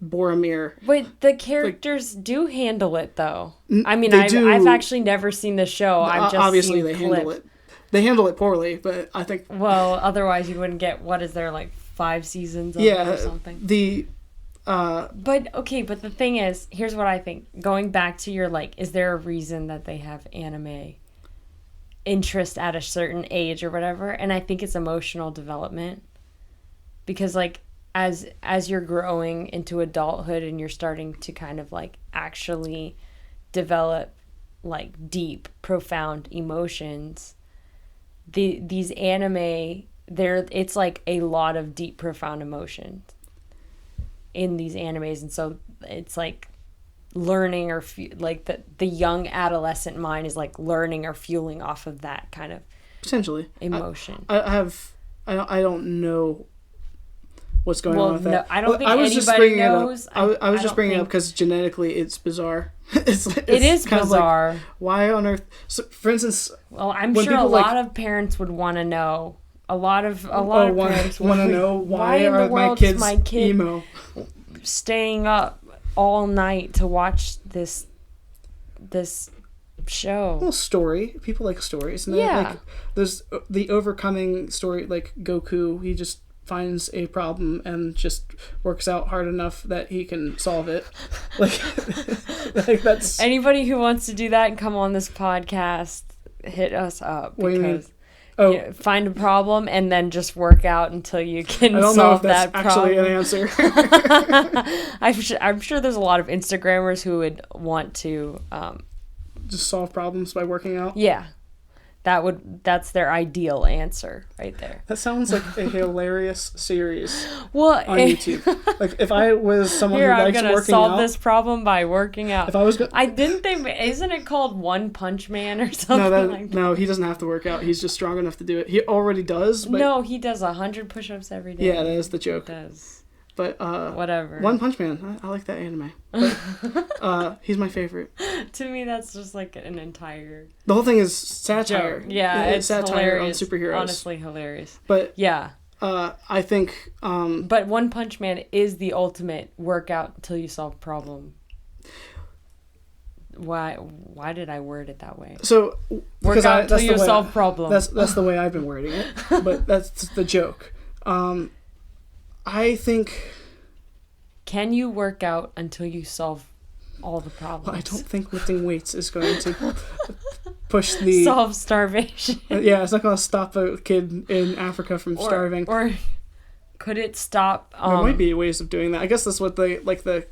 Boromir. But the characters do handle it though. I mean, I've actually never seen the show. I've just obviously seen they clips. handle it. They handle it poorly, but I think. Well, otherwise you wouldn't get what is there like 5 seasons of it or something. But the thing is, here's what I think. Going back to your, like, is there a reason that they have anime interest at a certain age or whatever? And I think it's emotional development. Because, like, as you're growing into adulthood and you're starting to kind of like actually develop like deep, profound emotions, these anime, it's like a lot of deep, profound emotions in these animes, and so it's like learning or like the young adolescent mind is like learning or fueling off of that kind of potentially emotion. I don't know what's going on with that. I don't think anybody knows. I was just bringing it up because genetically it's bizarre. It is kind bizarre. Of like, why on earth? So, for instance, well, I'm sure a lot of parents would want to know. A lot of parents want to know why in the world is my kid emo staying up all night to watch this show. Well, story. People like stories. And yeah. Like, there's the overcoming story, like Goku. He just finds a problem and just works out hard enough that he can solve it. Like that's... Anybody who wants to do that and come on this podcast, hit us up. What because do you mean? Find a problem and then just work out until you can solve that problem. I don't know if that's actually an answer. I'm sure there's a lot of Instagrammers who would want to just solve problems by working out. Yeah, that's their ideal answer right there. That sounds like a hilarious series on YouTube. Like if I was someone who likes working out, I'm gonna solve this problem by working out. If I was, isn't it called One Punch Man or something like that? No, he doesn't have to work out. He's just strong enough to do it. He already does. But no, he does 100 push-ups every day. Yeah, that is the joke. He does. But whatever. One Punch Man, I like that anime. But, he's my favorite. To me, that's just like an entire. The whole thing is satire. Joke. Yeah, it's satire hilarious. on superheroes. Honestly, hilarious. But yeah, I think. But One Punch Man is the ultimate workout until you solve a problem. Why did I word it that way? So work out until you solve problem. That's the way I've been wording it. But that's the joke. I think... Can you work out until you solve all the problems? Well, I don't think lifting weights is going to push the... Solve starvation. Yeah, it's not going to stop a kid in Africa from starving. Or could it stop... There might be ways of doing that. I guess that's what they... Like the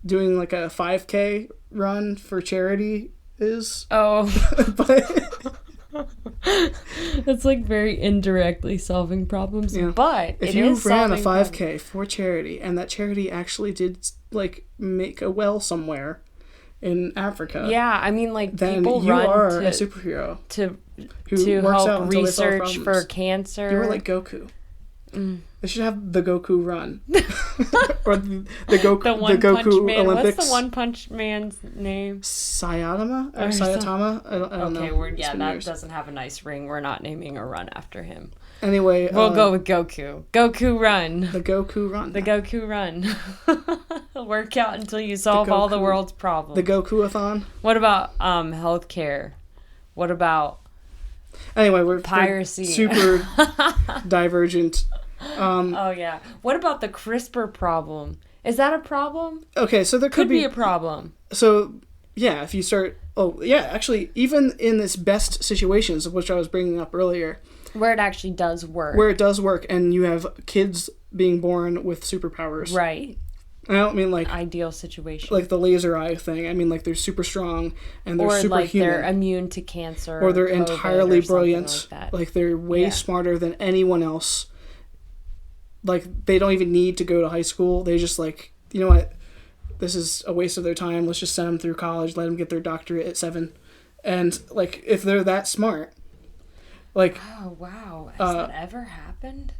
doing like a 5K run for charity is. Oh. But... That's like very indirectly solving problems, yeah. But if you ran a 5K for charity and that charity actually did like make a well somewhere in Africa, yeah, I mean like then people you run are a superhero to works help research for cancer. You were like Goku. They should have the Goku run, or the Goku Man. Olympics. What's the One Punch Man's name? Sayatama. I don't know. Okay, that doesn't have a nice ring. We're not naming a run after him. Anyway, we'll go with Goku. Goku run. The Goku run. The Goku run. Work out until you solve all the world's problems. The Goku-a-thon. What about healthcare? What about anyway? We're piracy. Super divergent. Oh yeah. What about the CRISPR problem? Is that a problem? Okay, so there could be a problem. So yeah, if you start. Oh yeah, actually, even in this best situations, of which I was bringing up earlier, where it actually does work. Where it does work, and you have kids being born with superpowers. Right. I don't mean like ideal situation, like the laser eye thing. I mean like they're super strong and they're superhuman. Or like they're immune to cancer. Or they're entirely brilliant. Like they're way smarter than anyone else. Like they don't even need to go to high school. They just like, you know what? This is a waste of their time. Let's just send them through college. Let them get their doctorate at 7. And like if they're that smart, like oh wow, has that ever happened?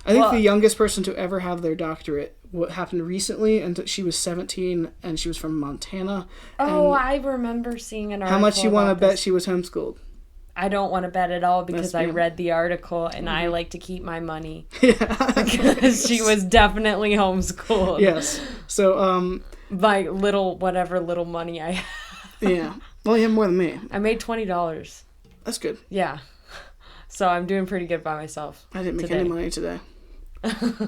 I think the youngest person to ever have their doctorate what happened recently, and she was 17, and she was from Montana. Oh, I remember seeing an article. How much you want to bet she was homeschooled? I don't want to bet at all because I read the article, and I like to keep my money. Yeah. Because she was definitely homeschooled. Yes. So, by little money I have. Yeah. Well, you have more than me. I made $20. That's good. Yeah. So I'm doing pretty good by myself. I didn't make any money today.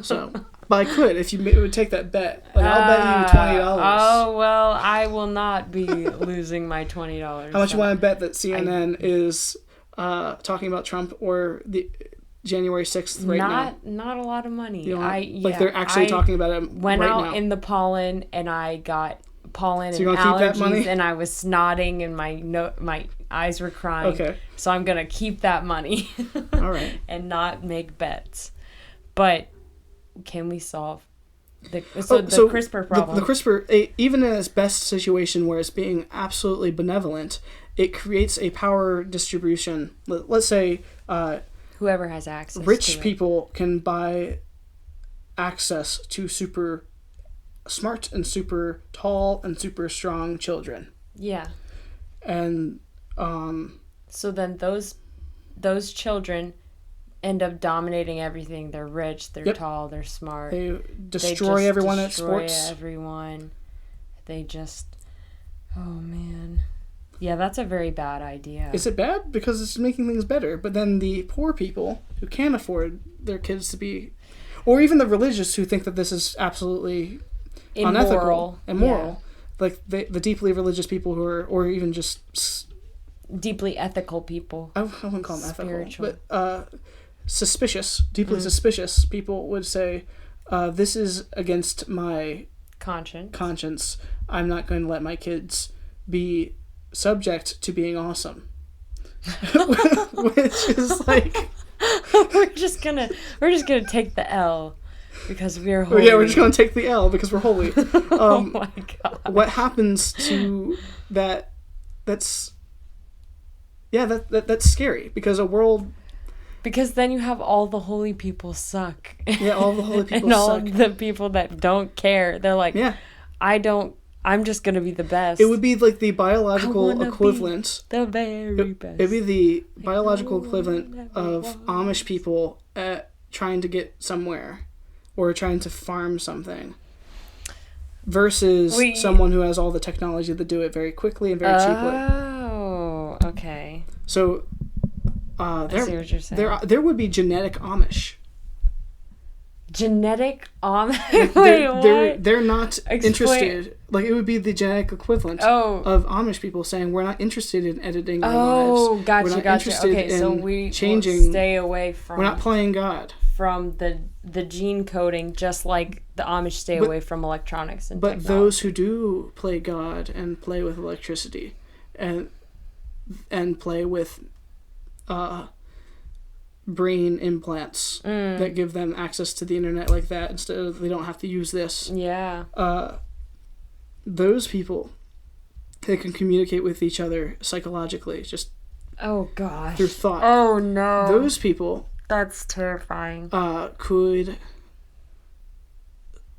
So, but I could if you would take that bet. Like I'll bet you $20. Oh well, I will not be losing my $20. How much you want to bet that CNN is talking about Trump or January 6th right now. Not a lot of money. You know, they're actually talking about it went right out now. in the pollen and I got pollen So and keep that money? allergies and I was snotting and my eyes were crying. Okay. So I'm going to keep that money. All right. And not make bets. But can we solve the CRISPR problem? The CRISPR, even in its best situation where it's being absolutely benevolent, it creates a power distribution. Let's say whoever has access rich to people can buy access to super smart and super tall and super strong children. Yeah. And so then those children end up dominating everything. They're rich, they're tall, they're smart. They destroy everyone at sports. They just, oh man. Yeah, that's a very bad idea. Is it bad? Because it's making things better. But then the poor people who can't afford their kids to be, or even the religious who think that this is absolutely unethical, immoral. Yeah. Like the deeply religious people who are, or even just deeply ethical people. I wouldn't call them spiritual. Ethical, but suspicious, deeply suspicious people would say, this is against my conscience. I'm not going to let my kids be subject to being awesome. Which is like we're just gonna take the L because we're holy. Yeah, we're just gonna take the L because we're holy. Oh my god. What happens to that? That's scary because a world. Because then you have all the holy people suck. Yeah, all the holy people and suck. And all the people that don't care. They're like, yeah. I'm just going to be the best. It would be like the biological equivalent. The very best. It would be the biological equivalent of Amish people trying to get somewhere or trying to farm something versus someone who has all the technology to do it very quickly and very cheaply. Oh, okay. So I see what you're saying. There would be genetic Amish. Genetic Amish? Wait, what? They're not interested. Like, it would be the genetic equivalent of Amish people saying, we're not interested in editing our lives. Oh, gotcha. Okay, so we stay away from... We're not playing God. From the gene coding, just like the Amish stay away from electronics and technology. But those who do play God and play with electricity and play with... brain implants that give them access to the internet like that instead of they don't have to use this. Yeah. Those people, they can communicate with each other psychologically, just oh gosh, through thought. Oh no. Those people, that's terrifying. Could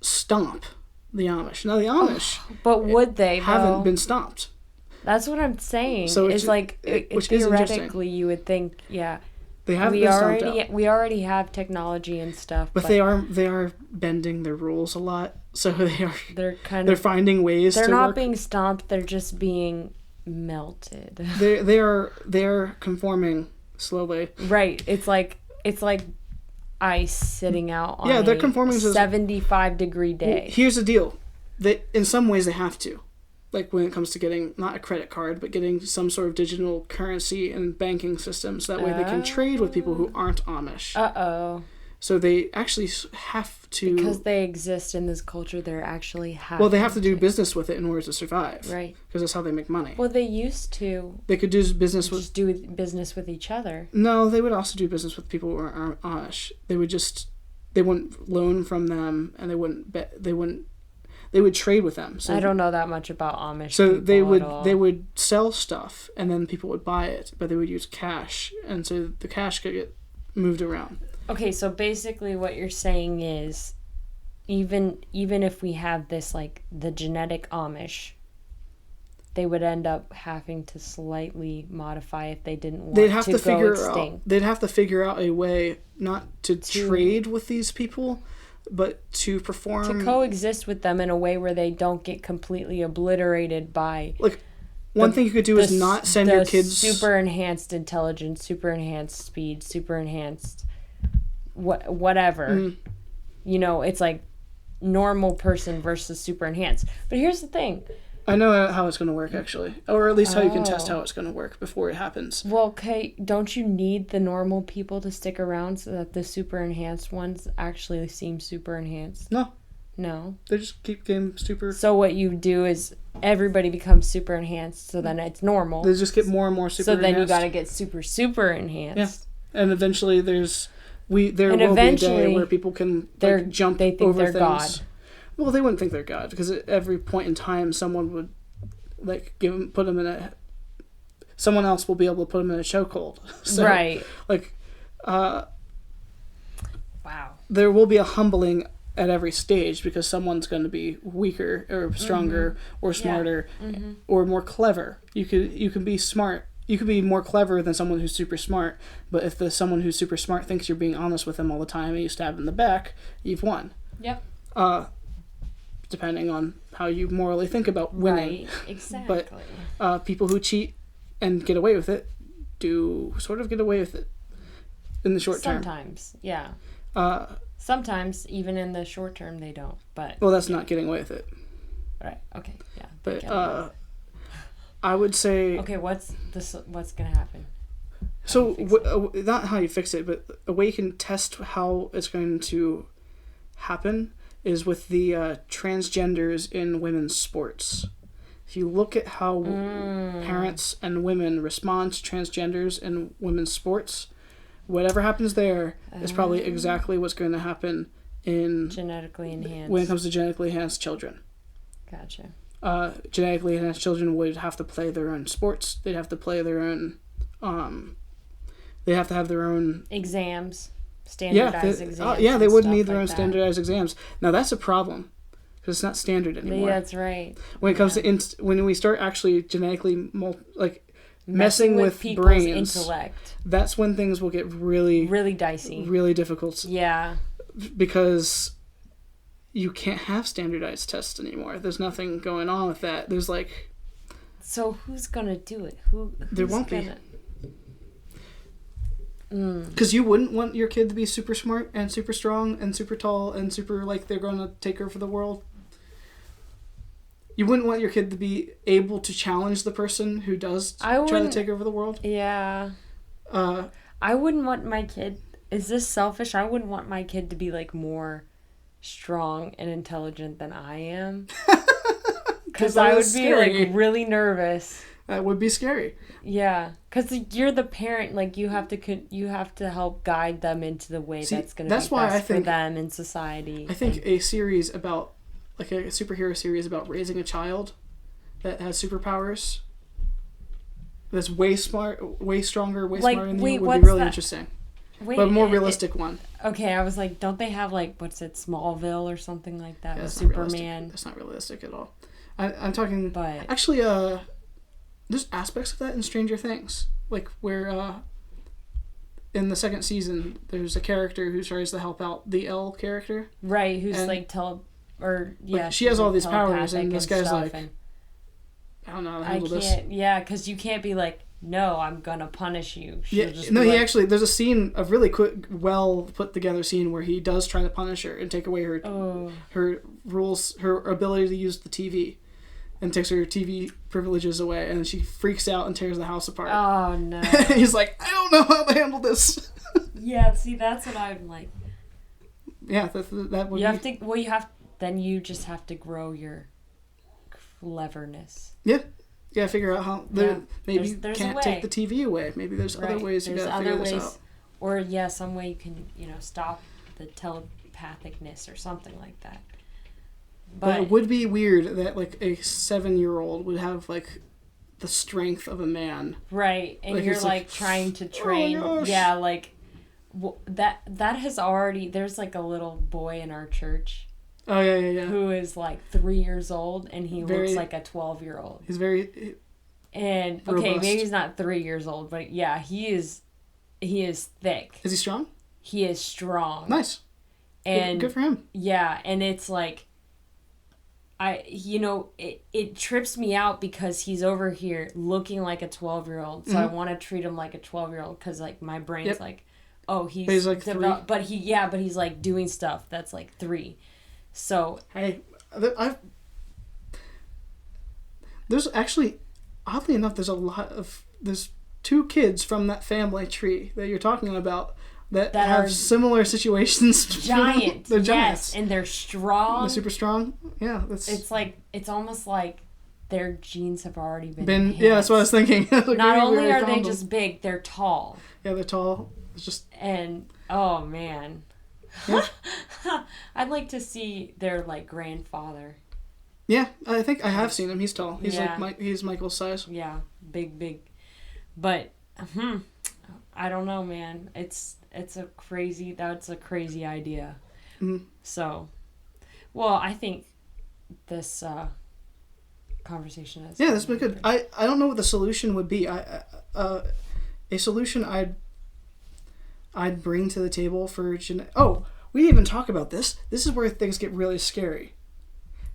stomp the Amish. Now the Amish, but would they haven't been stomped. That's what I'm saying. So it's like theoretically you would think, yeah. They have we already have technology and stuff, but they are bending their rules a lot. So they're finding ways. They're not being stomped. They're just being melted. They are conforming slowly. Right. It's like ice sitting out on they're conforming to 75-degree day. Well, here's the deal. In some ways they have to. Like when it comes to getting not a credit card, but getting some sort of digital currency and banking systems. That way they can trade with people who aren't Amish. So they actually have to... Because they exist in this culture, they're actually having Well, they have to do business with it in order to survive. Right. Because that's how they make money. Well, they used to... They could do business with... Just do business with each other. No, they would also do business with people who aren't Amish. They would just... They wouldn't loan from them, and they would trade with them. So I don't know that much about Amish. So people they would sell stuff, and then people would buy it, but they would use cash, and so the cash could get moved around. Okay, so basically what you're saying is, even if we have this, like, the genetic Amish, they would end up having to slightly modify if they didn't want to go extinct. They'd have to figure out a way not to trade with these people, but to perform... To coexist with them in a way where they don't get completely obliterated by... Like, one thing you could do is not send your kids... super enhanced intelligence, super enhanced speed, super enhanced... whatever. You know, it's like normal person versus super enhanced. But here's the thing. I know how it's going to work, actually. Or at least how you can test how it's going to work before it happens. Well, okay, don't you need the normal people to stick around so that the super enhanced ones actually seem super enhanced? No. No. They just keep getting super... So what you do is everybody becomes super enhanced, so then it's normal. They just get more and more super enhanced. So then you gotta get super, super enhanced. Yeah. And eventually there will be a day where people can jump they think over they're things. God. Well, they wouldn't think they're God, because at every point in time someone would put them in a... Someone else will be able to put them in a chokehold. So, right. Wow. There will be a humbling at every stage, because someone's going to be weaker or stronger or smarter or more clever. You can be smart. You could be more clever than someone who's super smart, but if someone who's super smart thinks you're being honest with them all the time and you stab them in the back, you've won. Yep. Depending on how you morally think about winning. Right, exactly. But people who cheat and get away with it do sort of get away with it in the short term. Sometimes, yeah. Sometimes, even in the short term, they don't. But well, that's not getting away with it. Right. Okay. Yeah. But I would say. Okay. What's gonna happen? So not how you fix it, but a way you can test how it's going to happen is with the transgenders in women's sports. If you look at how parents and women respond to transgenders in women's sports, whatever happens there is probably exactly what's going to happen in genetically enhanced. When it comes to genetically enhanced children. Gotcha. Genetically enhanced children would have to play their own sports. They'd have to play their own. They have to have their own exams, standardized exams. Yeah, they would need their own standardized exams. Now that's a problem because it's not standard anymore. Yeah, that's right. When it comes to when we start actually genetically messing with people's brains, intellect, that's when things will get really dicey, really difficult. Yeah, because you can't have standardized tests anymore. There's nothing going on with that. There's so who's gonna do it? There won't be. Because you wouldn't want your kid to be super smart and super strong and super tall and super they're going to take over the world. You wouldn't want your kid to be able to challenge the person who does try to take over the world. Yeah. I wouldn't want my kid... Is this selfish? I wouldn't want my kid to be more strong and intelligent than I am. Because I would be really nervous. That would be scary. Yeah, because you're the parent. You have to help guide them into the way that's going to be best for them in society. I think a series about, a superhero series about raising a child that has superpowers, that's way stronger, way smarter than you, would be really interesting. But a more realistic one. Okay, I was don't they have what's it, Smallville or something like that with Superman? That's not realistic at all. I'm talking. But actually, there's aspects of that in Stranger Things, where in the second season there's a character who tries to help out the Elle character. Right, who's she has all these powers, and this guy's I don't know how to handle this. Yeah, because you can't be no, I'm gonna punish you. There's a scene, a really quick, well put together scene where he does try to punish her and take away her rules, her ability to use the TV, and takes her TV privileges away, and she freaks out and tears the house apart. Oh no! He's I don't know how to handle this. Yeah, see, that's what I'm like. Yeah, that would. You just have to grow your cleverness. Yeah. Yeah, figure out how maybe you can't take the TV away. Maybe there's other ways you gotta figure this out. Or some way you can, stop the telepathicness or something like that. But it would be weird that a 7-year-old would have the strength of a man. Right, and you're trying to train. Oh yeah, that has already. There's a little boy in our church. Oh, yeah. Who is 3 years old, and he looks like a 12-year-old. He's very... And, okay, maybe he's not 3 years old, but yeah, he is thick. Is he strong? He is strong. Nice. And good for him. Yeah, and it's it trips me out because he's over here looking like a 12-year-old, so I want to treat him like a 12-year-old because, my brain's oh, he's 3. But he's, doing stuff that's 3. So hey, there's actually, oddly enough, there's 2 kids from that family tree that you're talking about that have similar situations. Giant. They're giants. Yes, and they're strong. They're super strong. Yeah, it's almost like their genes have already been enhanced. Yeah, that's what I was thinking. Like, not only are they just big, they're tall. Yeah, they're tall. It's just... And, oh, man. Yeah. I'd like to see their, like, grandfather. Yeah, I think I have seen him. He's tall. He's he's Michael's size. Yeah, big. But, I don't know, man. That's a crazy idea. Mm-hmm. So, well, I think this conversation has... Yeah, that's been good. I don't know what the solution would be. A solution I'd bring to the table for we didn't even talk about this. This is where things get really scary.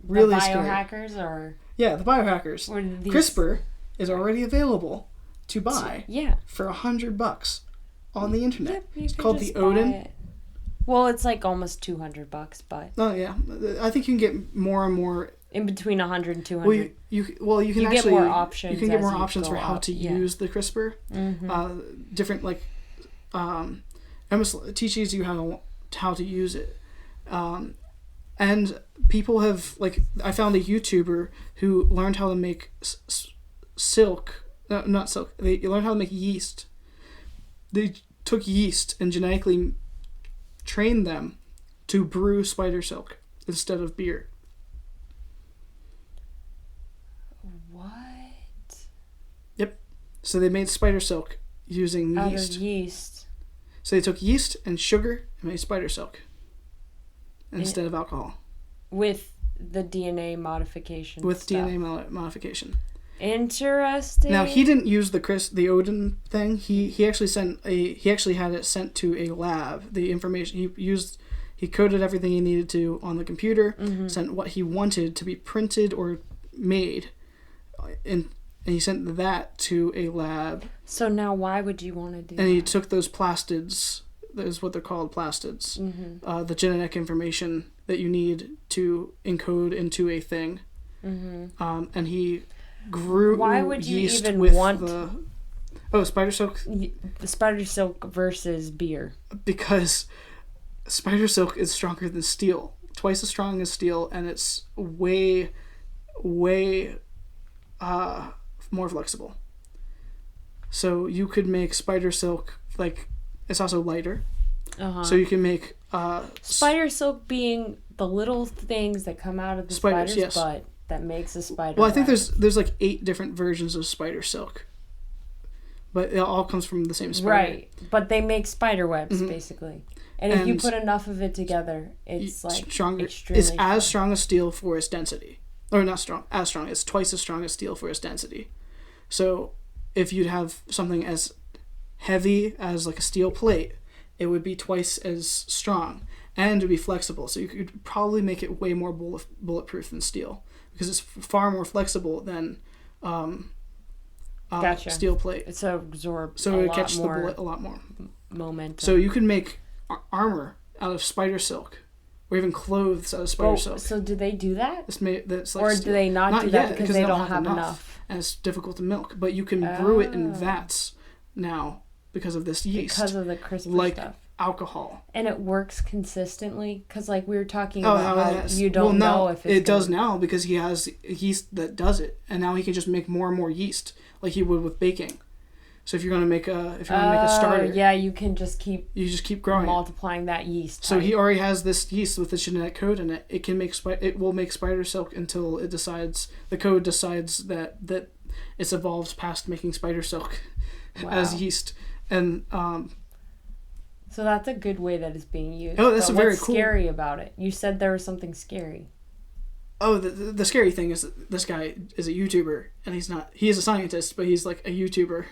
Really the scary. Biohackers or... Yeah, the biohackers. CRISPR is already available to buy for $100 on the internet. Yep, it's called the Odin. Well, it's like almost $200, but... Oh, yeah. I think you can get more and more... In between 100 and 200. You can actually... get more options. You can get more options for how to use the CRISPR. Mm-hmm. Different, like... MS teaches you how to use it. And people have... Like, I found a YouTuber who learned how to make silk... No, not silk. They learned how to make yeast. They took yeast and genetically trained them to brew spider silk instead of beer. What? Yep. So they made spider silk using yeast. Out of yeast. So they took yeast and sugar and made spider silk instead of alcohol. With the DNA modification. With stuff. DNA modification. Interesting. Now he didn't use the Odin thing. He actually had it sent to a lab. The information he coded everything he needed to on the computer. Mm-hmm. Sent what he wanted to be printed or made, and he sent that to a lab. So now, why would you want to do? And he took those plastids. That is what they're called, plastids. Mm-hmm. The genetic information that you need to encode into a thing. Mm-hmm. And he grew Why would you yeast even with want spider silk? The spider silk versus beer. Because spider silk is stronger than steel. Twice as strong as steel, and it's way more flexible. So you could make spider silk, like, it's also lighter. Uh-huh. So you can make spider silk being the little things that come out of the spider's butt that makes a spider. Well, I think there's like 8 different versions of spider silk, but it all comes from the same spider. Right, but they make spider webs, basically. And if you put enough of it together, it's like stronger. Extremely it's as strong as steel for its density. Or not strong, as strong. It's twice as strong as steel for its density. So if you'd have something as heavy as like a steel plate, it would be twice as strong and to be flexible. So you could probably make it way more bulletproof than steel because it's far more flexible than gotcha. Steel plate. It's absorbed. So it catches the bullet a lot more. Momentum. So you can make armor out of spider silk, or even clothes out of spider silk. So do they do that? That's like or do they not do that because they don't have enough? And it's difficult to milk. But you can brew it in vats now because of this yeast. Because of the CRISPR like stuff. Alcohol. And it works consistently? Because like we were talking about how you don't know if it's... It does now because he has yeast that does it. And now he can just make more and more yeast like he would with baking. So if you're going to make a starter, yeah, you just keep growing multiplying that yeast. So he already has this yeast with the genetic code in it. It will make spider silk until the code decides that it's evolved past making spider silk as yeast. And so that's a good way that it's being used. Oh, that's very cool. What's scary about it? You said there was something scary. Oh, the scary thing is that this guy is a YouTuber, and he's not. He is a scientist, but he's like a YouTuber.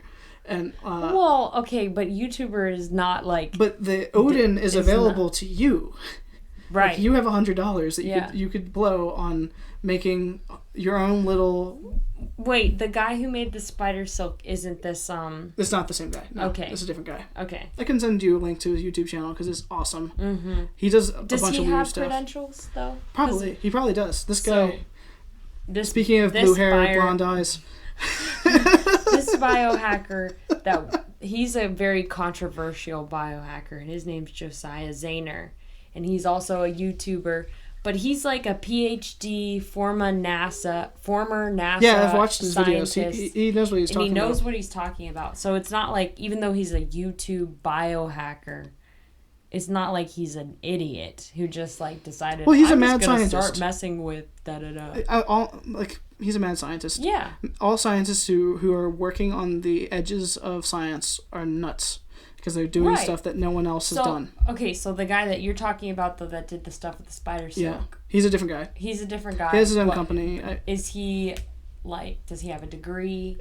And well, okay, but YouTuber is not like. But the Odin is available to you, right? Like you have $100 that you could blow on making your own little. Wait, the guy who made the spider silk isn't this It's not the same guy. No, okay, it's a different guy. Okay, I can send you a link to his YouTube channel because it's awesome. Mm-hmm. He does a bunch of weird stuff. Does he have credentials though? Probably, he probably does. This guy. Speaking of blue hair, blonde eyes. This biohacker, he's a very controversial biohacker, and his name's Josiah Zayner, and he's also a YouTuber. But he's like a PhD, former NASA Yeah, I've watched his scientist, videos. He knows what he's talking about. And he knows what he's talking about. So it's not like, even though he's a YouTube biohacker, it's not like he's an idiot who just like decided, well, he's I'm a mad just gonna scientist. start messing with da-da-da. He's a mad scientist. Yeah. All scientists who are working on the edges of science are nuts. Because they're doing stuff that no one else has done. Okay, so the guy that you're talking about, though, that did the stuff with the spider silk. Yeah, he's a different guy. He's a different guy. He has his own company. Is he, like, does he have a degree?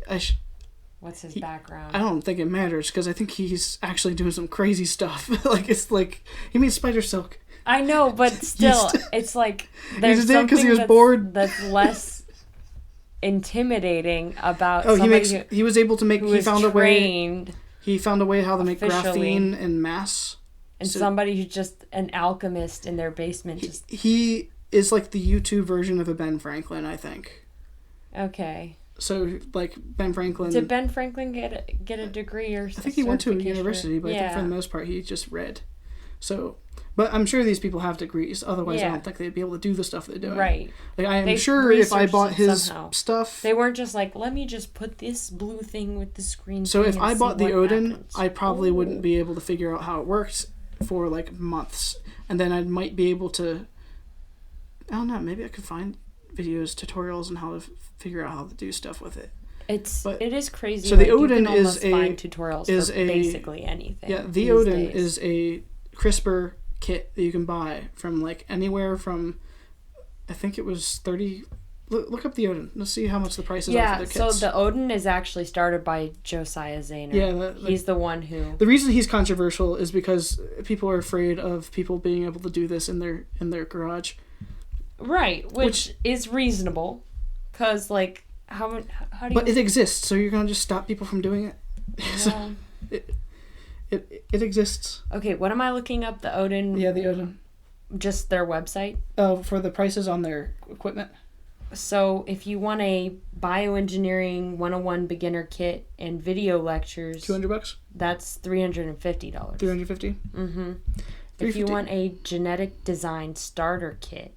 What's his background? I don't think it matters, because I think he's actually doing some crazy stuff. It's like, he made spider silk. I know, but still, it's like, there's something he was bored. That's less intimidating about he was able to make, he found a way. He found a way how to make graphene in mass. And somebody who's just an alchemist in their basement. He is like the YouTube version of a Ben Franklin, I think. Okay. So, like, Ben Franklin... Did Ben Franklin get a degree or something? I think he went to a university, but I think for the most part he just read. So... But I'm sure these people have degrees. Otherwise, I don't think they'd be able to do the stuff they're doing. Right. Like, I am sure if I bought his stuff... They weren't just like, let me just put this blue thing with the screen. So if I bought the Odin, I probably wouldn't be able to figure out how it works for, like, months. And then I might be able to... I don't know. Maybe I could find videos, tutorials on how to figure out how to do stuff with it. It is crazy. So the Odin is find tutorials for basically anything. Yeah, the Odin is a CRISPR kit that you can buy from like anywhere from, I think it was 30. Look up the Odin. Let's see how much the prices are for the kits. So the Odin is actually started by Josiah Zayner. Yeah, he's the one who. The reason he's controversial is because people are afraid of people being able to do this in their garage. Right, which is reasonable, because like how do you? But it exists, so you're gonna just stop people from doing it. Yeah. So it exists. Okay, what am I looking up? The Odin. Yeah, the Odin. Just their website. Oh, for the prices on their equipment. So if you want a bioengineering 101 beginner kit and video lectures, $200. That's $350. $350. Mm-hmm. If you want a genetic design starter kit,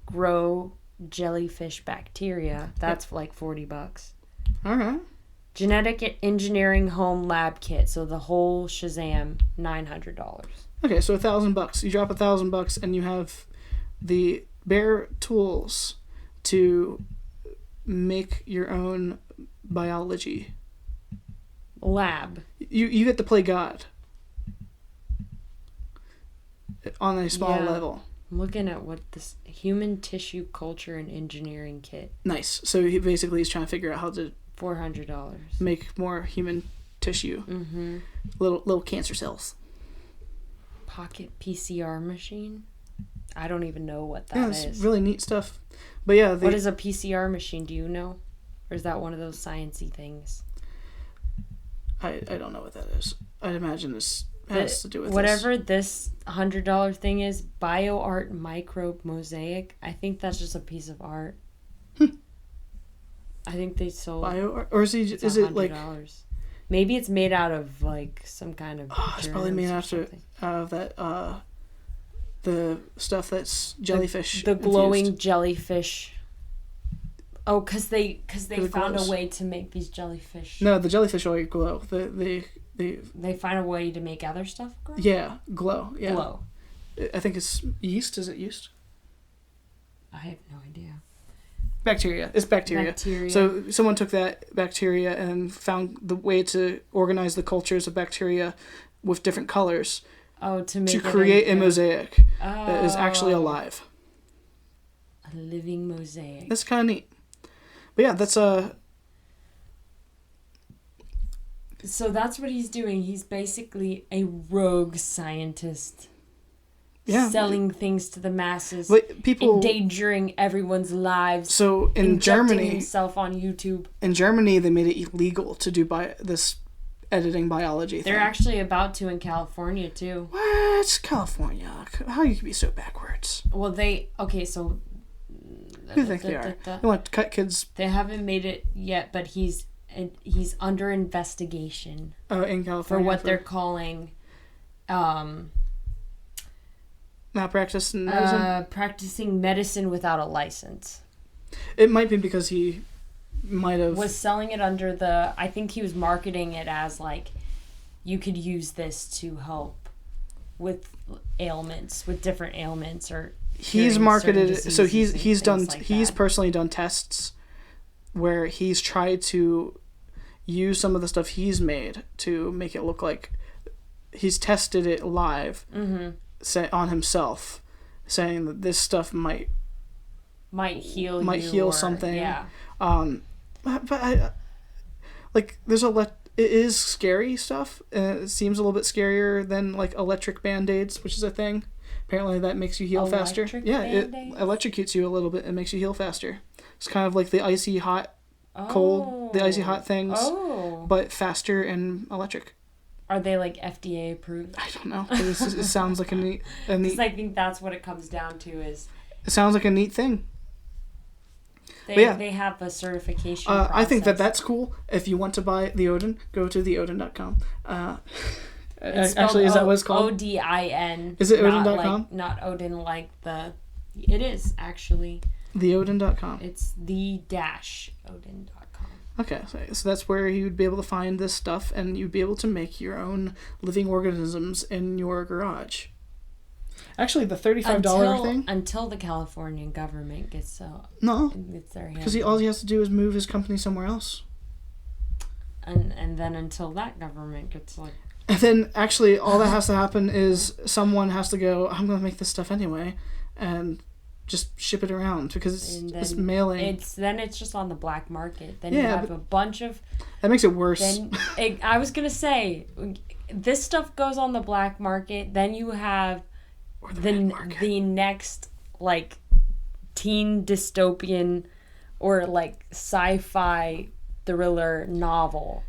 grow jellyfish bacteria, that's like $40. All right. Genetic engineering home lab kit, so the whole Shazam, $900. Okay, so $1,000. You drop $1,000 and you have the bare tools to make your own biology lab. You get to play God on a small level. I'm looking at what this human tissue culture and engineering kit. Nice. So he basically is trying to figure out how to $400 make more human tissue. Mm-hmm. Little cancer cells. Pocket PCR machine. I don't even know what that is. It's really neat stuff. But yeah, what is a PCR machine? Do you know, or is that one of those sciencey things? I don't know what that is. I'd imagine this has to do with whatever this $100 thing is. BioArt microbe mosaic. I think that's just a piece of art. I think they sold BioArt, or is it like? Maybe it's made out of like some kind of. It's probably made out of that. The stuff that's jellyfish. The glowing jellyfish. Oh, because they found a way to make these jellyfish. No, the jellyfish already glow. They find a way to make other stuff grow? Yeah, glow. Yeah. Glow. I think it's yeast. Is it yeast? I have no idea. Bacteria. It's bacteria. So someone took that bacteria and found the way to organize the cultures of bacteria with different colors. Oh, to create a mosaic that is actually alive. A living mosaic. That's kind of neat. But yeah, that's So that's what he's doing. He's basically a rogue scientist. Yeah. Selling things to the masses. But people endangering everyone's lives. So in Germany, himself on YouTube. In Germany, they made it illegal to do this editing biology thing. They're actually about to in California too. What? California? How you can be so backwards? Well, so Who do you think they are? They want to cut kids. They haven't made it yet, but he's under investigation. Oh, in California. For what they're calling... malpractice in medicine? Practicing medicine without a license. It might be because he might have... Was selling it under the... I think he was marketing it as, like, you could use this to help with ailments, with different ailments, or... He's marketed it... So he's done... Like he's that. personally done tests where he's tried to use some of the stuff he's made to make it look like... He's tested it live on himself, saying that this stuff might heal something. Yeah. But I like there's it is scary stuff. It seems a little bit scarier than like electric band-aids, which is a thing. Apparently that makes you heal faster. Yeah, it electrocutes you a little bit and makes you heal faster. It's kind of like the icy hot cold, the icy hot things, but faster and electric. Are they like FDA approved? I don't know. It sounds like a neat. Because I think that's what it comes down to is. It sounds like a neat thing. They have a certification process. I think that's cool. If you want to buy the Odin, go to theodin.com. Actually, is that what it's called? ODIN. Is it Odin.com? Not Odin like the... It is, actually. Theodin.com. It's the-Odin.com. Okay, so that's where you would be able to find this stuff, and you'd be able to make your own living organisms in your garage. Actually, the $35 thing... Until the California government gets their hand. Because all he has to do is move his company somewhere else. And then until that government gets like... And then, actually, all that has to happen is someone has to go, I'm going to make this stuff anyway, and just ship it around, because it's mailing. Then it's just on the black market. Then you have a bunch of... That makes it worse. I was going to say, this stuff goes on the black market, then you have the next, like, teen dystopian or, like, sci-fi thriller novel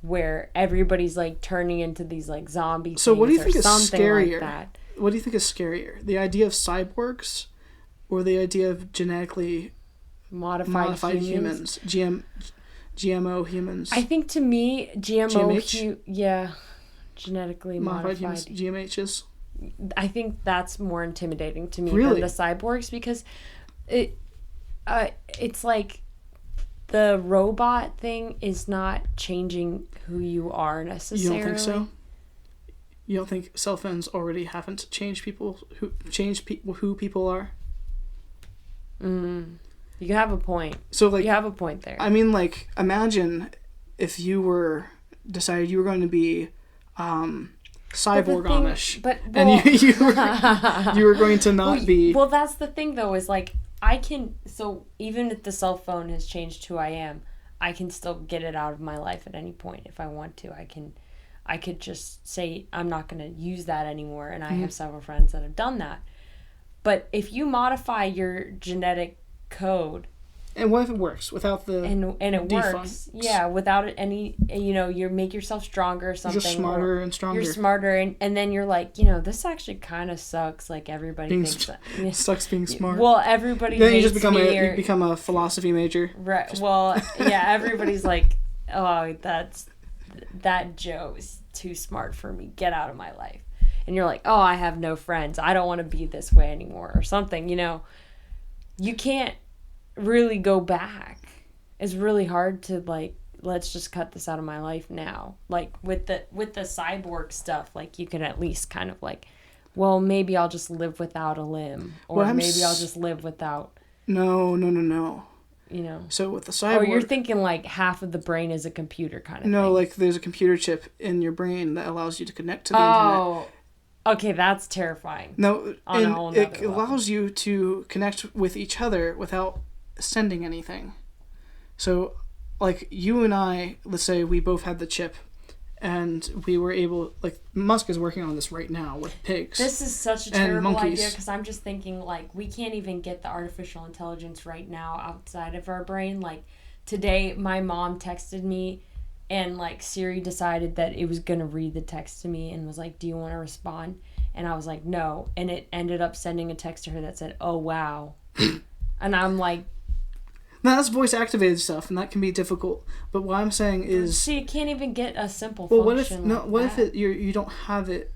where everybody's, like, turning into these, like, zombie things. So what do you think is scarier? Like that. What do you think is scarier? The idea of cyborgs or the idea of genetically modified humans? GMO humans. I think to me, GMH? genetically modified humans, GMHs. I think that's more intimidating to me than the cyborgs, because it's like the robot thing is not changing who you are necessarily. You don't think so? You don't think cell phones already haven't changed people who people are? You have a point. So, like, you have a point there. I mean, like, imagine if you decided you were going to be cyborg Amish, and you were going to not be. Well, that's the thing, though, is like so even if the cell phone has changed who I am, I can still get it out of my life at any point if I want to. I could just say I'm not going to use that anymore, and I have several friends that have done that. But if you modify your genetic code, and what if it works without the and it defunct? Works, without any, you make yourself stronger or something. You're smarter and stronger. You're smarter, and then you're like, this actually kind of sucks. Like everybody thinks that sucks being smart. Well, everybody. Then you just become a philosophy major. Right. Well, everybody's like, oh, that Joe is too smart for me. Get out of my life. And you're like, oh, I have no friends. I don't want to be this way anymore, or something. You can't really go back. It's really hard to, like, let's just cut this out of my life now. Like with the cyborg stuff, like you could at least kind of like, well, maybe I'll just live without a limb, or maybe I'll just live without. No. So with the cyborg, or you're thinking like half of the brain is a computer kind of thing. No, like there's a computer chip in your brain that allows you to connect to the internet. Okay, that's terrifying. No, and it allows you to connect with each other without sending anything. So, like, you and I, let's say we both had the chip, and we were able, like, Musk is working on this right now with pigs. This is such a terrible idea, because I'm just thinking, like, we can't even get the artificial intelligence right now outside of our brain. Like, today, my mom texted me, and, like, Siri decided that it was going to read the text to me and was like, do you want to respond? And I was like, no. And it ended up sending a text to her that said, oh, wow. And I'm like... Now, that's voice-activated stuff, and that can be difficult. But what I'm saying is... So you can't even get a simple function what if you don't have it...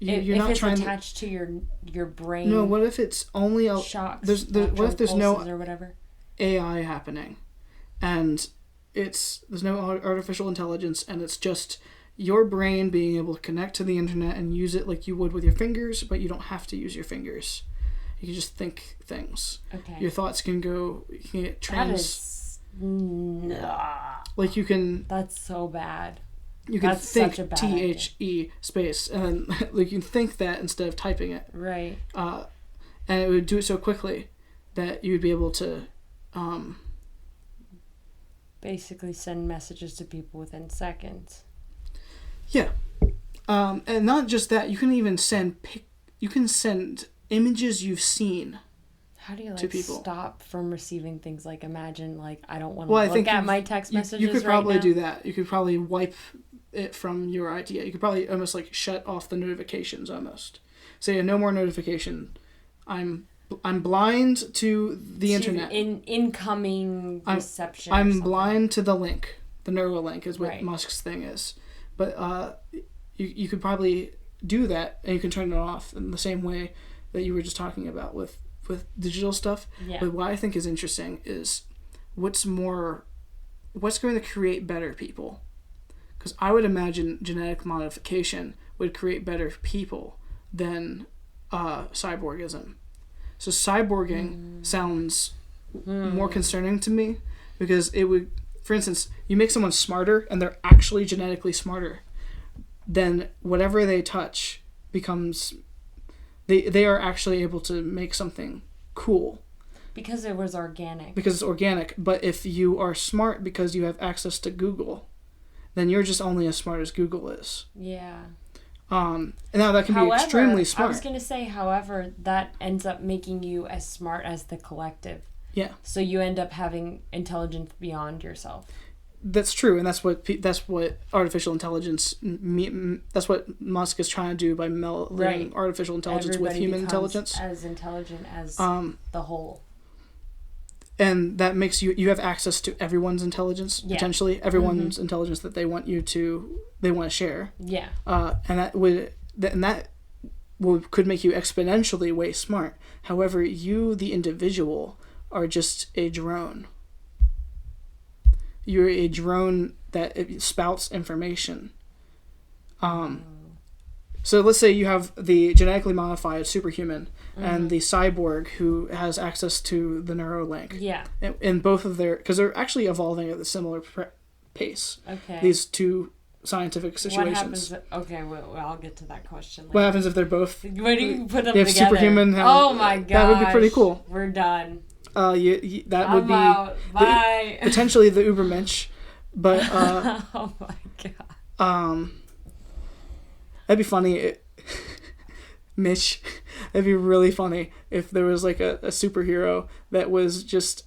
You're not trying to... attached to your brain... No, what if it's only... shocks, what if there's no or whatever? AI happening, and there's no artificial intelligence, and it's just your brain being able to connect to the internet and use it like you would with your fingers, but you don't have to use your fingers. You can just think things. Okay. Your thoughts can go... You can get like you can... That's so bad. You can That's think such a bad THE space, and like you can think that instead of typing it. Right. And it would do it so quickly that you would be able to basically send messages to people within seconds. Yeah. And not just that, you can even send images you've seen. How do you to people. stop from receiving things like, imagine, like, I don't want to look at my text messages you could probably right now. do that. You could probably wipe it from your idea. You could probably almost like shut off the notifications almost. Say no more notification. I'm blind to the internet. Incoming reception. I'm blind to the link. The Neuralink is what Musk's thing is. But you could probably do that, and you can turn it off in the same way that you were just talking about with digital stuff. Yeah. But what I think is interesting is what's going to create better people. Because I would imagine genetic modification would create better people than cyborgism. So cyborging sounds more concerning to me, because it would, for instance, you make someone smarter and they're actually genetically smarter, then whatever they touch becomes, they are actually able to make something cool. Because it was organic. Because it's organic. But if you are smart because you have access to Google, then you're just only as smart as Google is. Yeah. And now that can be extremely smart. I was going to say, however, that ends up making you as smart as the collective. Yeah. So you end up having intelligence beyond yourself. That's true, and that's what artificial intelligence. That's what Musk is trying to do by melding artificial intelligence with human intelligence. As intelligent as the whole. And that makes you have access to everyone's intelligence, potentially everyone's intelligence that they want to share. Yeah. And that could make you exponentially way smart. However, you, the individual, are just a drone. You're a drone that spouts information. So let's say you have the genetically modified superhuman and the cyborg who has access to the Neuralink. Yeah. And both of because they're actually evolving at a similar pace. Okay. These two scientific situations. What happens? Well, I'll get to that question later. What happens if they're both? When you put them if together? Superhuman. Oh my god. That would be pretty cool. We're done. That would be out. Bye. Potentially the Ubermensch, but oh my god. That'd be funny. Mitch, that'd be really funny if there was like a superhero that was just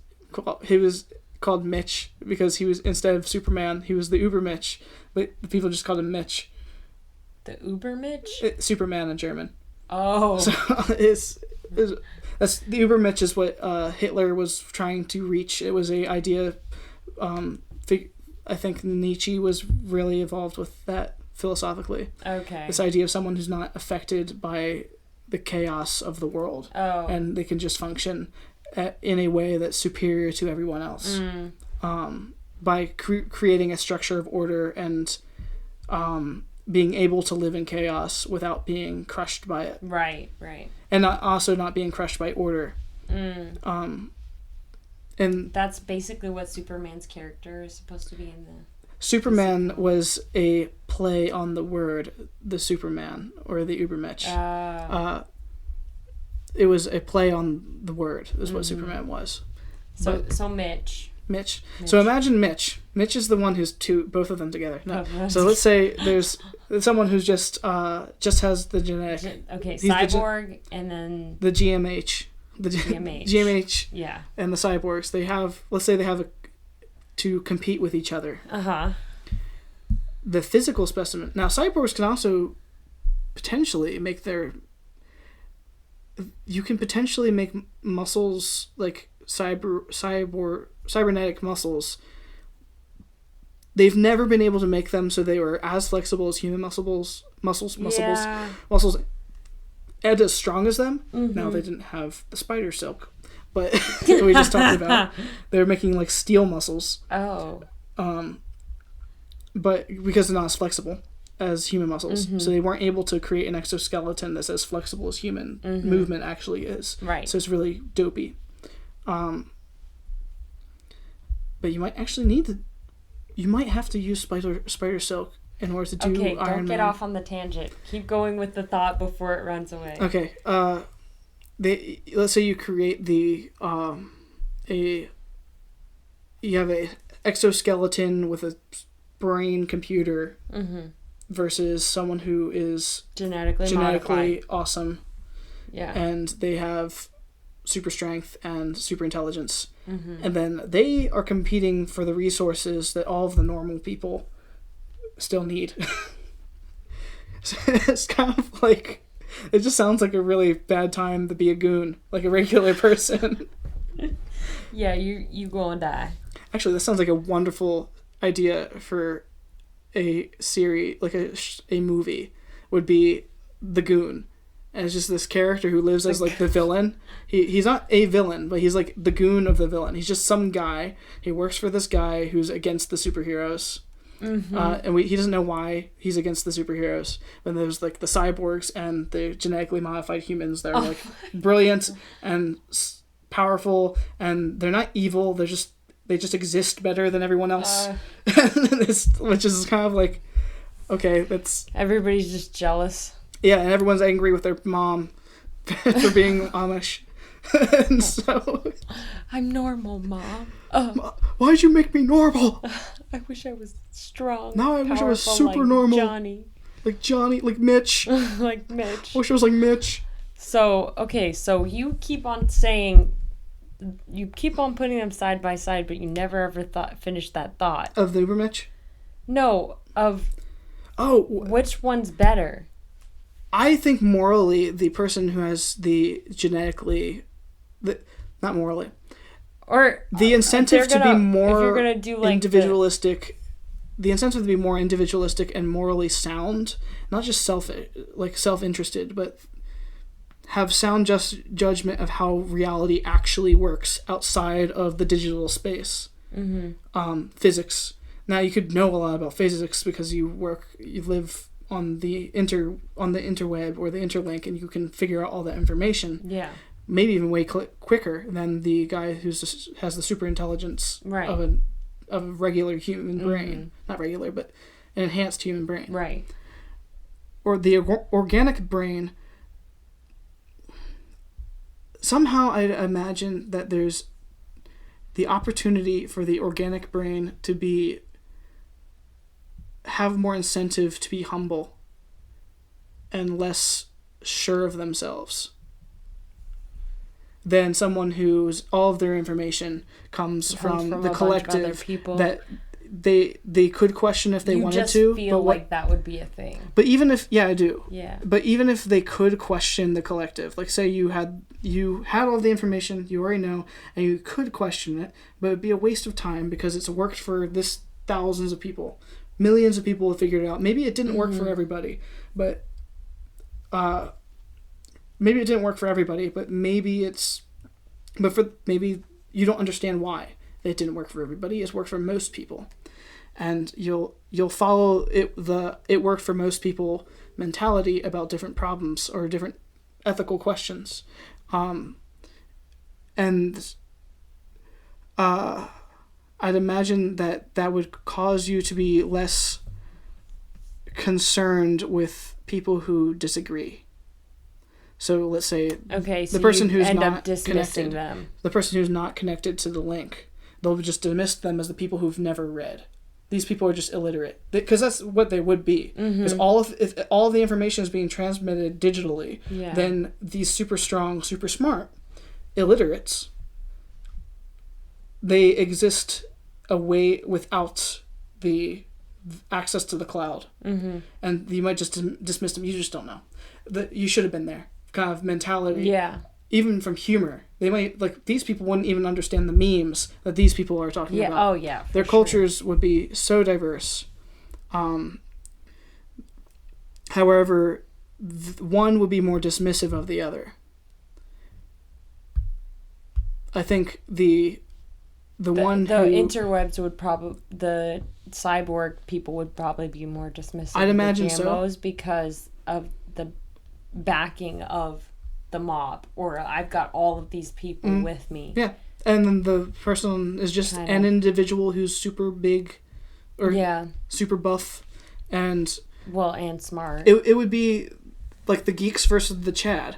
he was called Mitch because he was, instead of Superman, he was the Ubermensch, but the people just called him Mitch. The Ubermensch? Superman in German. Oh. So that's the Ubermensch is what Hitler was trying to reach. It was a idea. I think Nietzsche was really involved with that philosophically. Okay. This idea of someone who's not affected by the chaos of the world. Oh. And they can just function in a way that's superior to everyone else. By creating a structure of order and being able to live in chaos without being crushed by it. Right. And also not being crushed by order. And that's basically what Superman's character is supposed to be in the... Superman was a play on the word the Superman or the Ubermensch. It was a play on the word is what Superman was. So Mitch. So imagine Mitch. Mitch is the one who's both of them together. No. So let's say there's someone who's just has the genetic. Okay, cyborg and then the GMH. The GMH. Yeah. And the cyborgs. Let's say they have to compete with each other. The physical specimen. Now, cyborgs can also potentially make you can potentially make muscles like cybernetic muscles. They've never been able to make them so they were as flexible as human muscles and as strong as them. Now they didn't have the spider silk, but we just talked about they're making like steel muscles. But because they're not as flexible as human muscles, so they weren't able to create an exoskeleton that's as flexible as human movement actually is. Right. So it's really dopey. But you might actually you might have to use spider silk in order to do Iron Man. Okay, don't get off on the tangent. Keep going with the thought before it runs away. Okay. Let's say you create you have a exoskeleton with a brain computer versus someone who is genetically modified. awesome. Yeah. And they have super strength and super intelligence. And then they are competing for the resources that all of the normal people still need. So it's kind of like, it just sounds like a really bad time to be a goon, like a regular person. Yeah, you go and die. Actually, that sounds like a wonderful idea for a series, like a movie, would be The Goon. And it's just this character who lives as like the villain. He's not a villain, but he's like the goon of the villain. He's just some guy. He works for this guy who's against the superheroes. And he doesn't know why he's against the superheroes. But there's like the cyborgs and the genetically modified humans that are like brilliant and powerful, and they're not evil. They just exist better than everyone else. Which is kind of like, okay, that's... Everybody's just jealous. Yeah, and everyone's angry with their mom for being Amish. And so... I'm normal, Mom. Why'd you make me normal? I wish I was strong. No, I wish I was super like normal. Johnny. Like Johnny, like Mitch. Like Mitch. I wish I was like Mitch. So, okay, so you keep on saying... You keep on putting them side by side, but you never ever finished that thought. Of the Uber Mitch? No, of... Oh. Which one's better? I think morally, the person who has the genetically... not morally. Or... The incentive to be more if you're gonna do like individualistic... The incentive to be more individualistic and morally sound, not just self-interested, but... have sound judgment of how reality actually works outside of the digital space. Physics. Now you could know a lot about physics because you live on the interweb or the interlink, and you can figure out all that information. Yeah. Maybe even way quicker than the guy has the super intelligence of a regular human brain. Not regular, but an enhanced human brain. Right. Or the organic brain. Somehow I imagine that there's the opportunity for the organic brain to have more incentive to be humble and less sure of themselves than someone whose all of their information comes from the collective that they could question if they wanted to. You just feel like that would be a thing. But even if... Yeah, I do. Yeah. But even if they could question the collective, like say you had all the information, you already know, and you could question it, but it'd be a waste of time because it's worked for this thousands of people. Millions of people have figured it out. Maybe it didn't work for everybody, but... maybe it didn't work for everybody, but maybe maybe you don't understand why it didn't work for everybody. It's worked for most people, and you'll follow it worked for most people mentality about different problems or different ethical questions, and I'd imagine that would cause you to be less concerned with people who disagree. So let's say the person who's not dismissing them. The person who's not connected to the link, they'll just dismiss them as the people who've never read. These people are just illiterate, because that's what they would be. Because if all of the information is being transmitted digitally, then these super strong, super smart illiterates, they exist away without the access to the cloud, and you might just dismiss them. You just don't know that you should have been there. kind of mentality. Yeah. Even from humor. They might, like, these people wouldn't even understand the memes that these people are talking about. Oh, yeah. Their cultures would be so diverse. However, one would be more dismissive of the other. I think the interwebs would probably, the cyborg people would probably be more dismissive. I'd imagine of the GMOs because of the backing of the mob, or I've got all of these people with me. Yeah, and then the person is just an individual who's super big, or super buff, and smart. It would be like the geeks versus the Chad.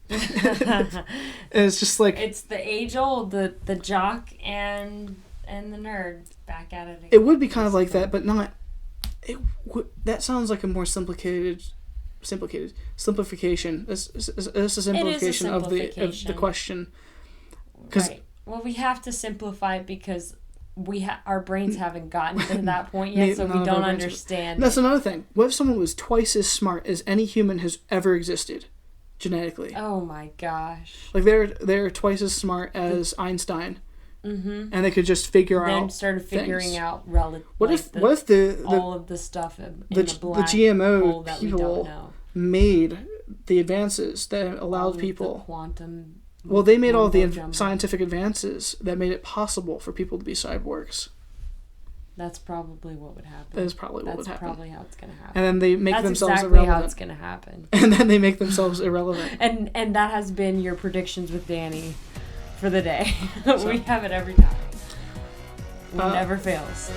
It's just like it's the age old, the jock and the nerd back at it again. It would be kind of like that, but not. That sounds like a more simplification. Simplification. This is a simplification of the question. Right. Well, we have to simplify it because our brains haven't gotten to that point yet, so we don't understand. That's another thing. What if someone was twice as smart as any human has ever existed, genetically? Oh my gosh! Like they're twice as smart as Einstein. Mm-hmm. And they could just figure out. Then started figuring out relative. What if the all of the stuff in the black GMO hole that people made the advances that allowed people the quantum. Well, they made all the scientific advances that made it possible for people to be cyborgs. That's probably what would happen. That is probably what would happen. That's probably how it's going to happen. And then they make themselves irrelevant. That's exactly irrelevant. how it's going to happen. And then they make themselves irrelevant. And that has been your predictions with Danny for the day. We have it every time. It never fails.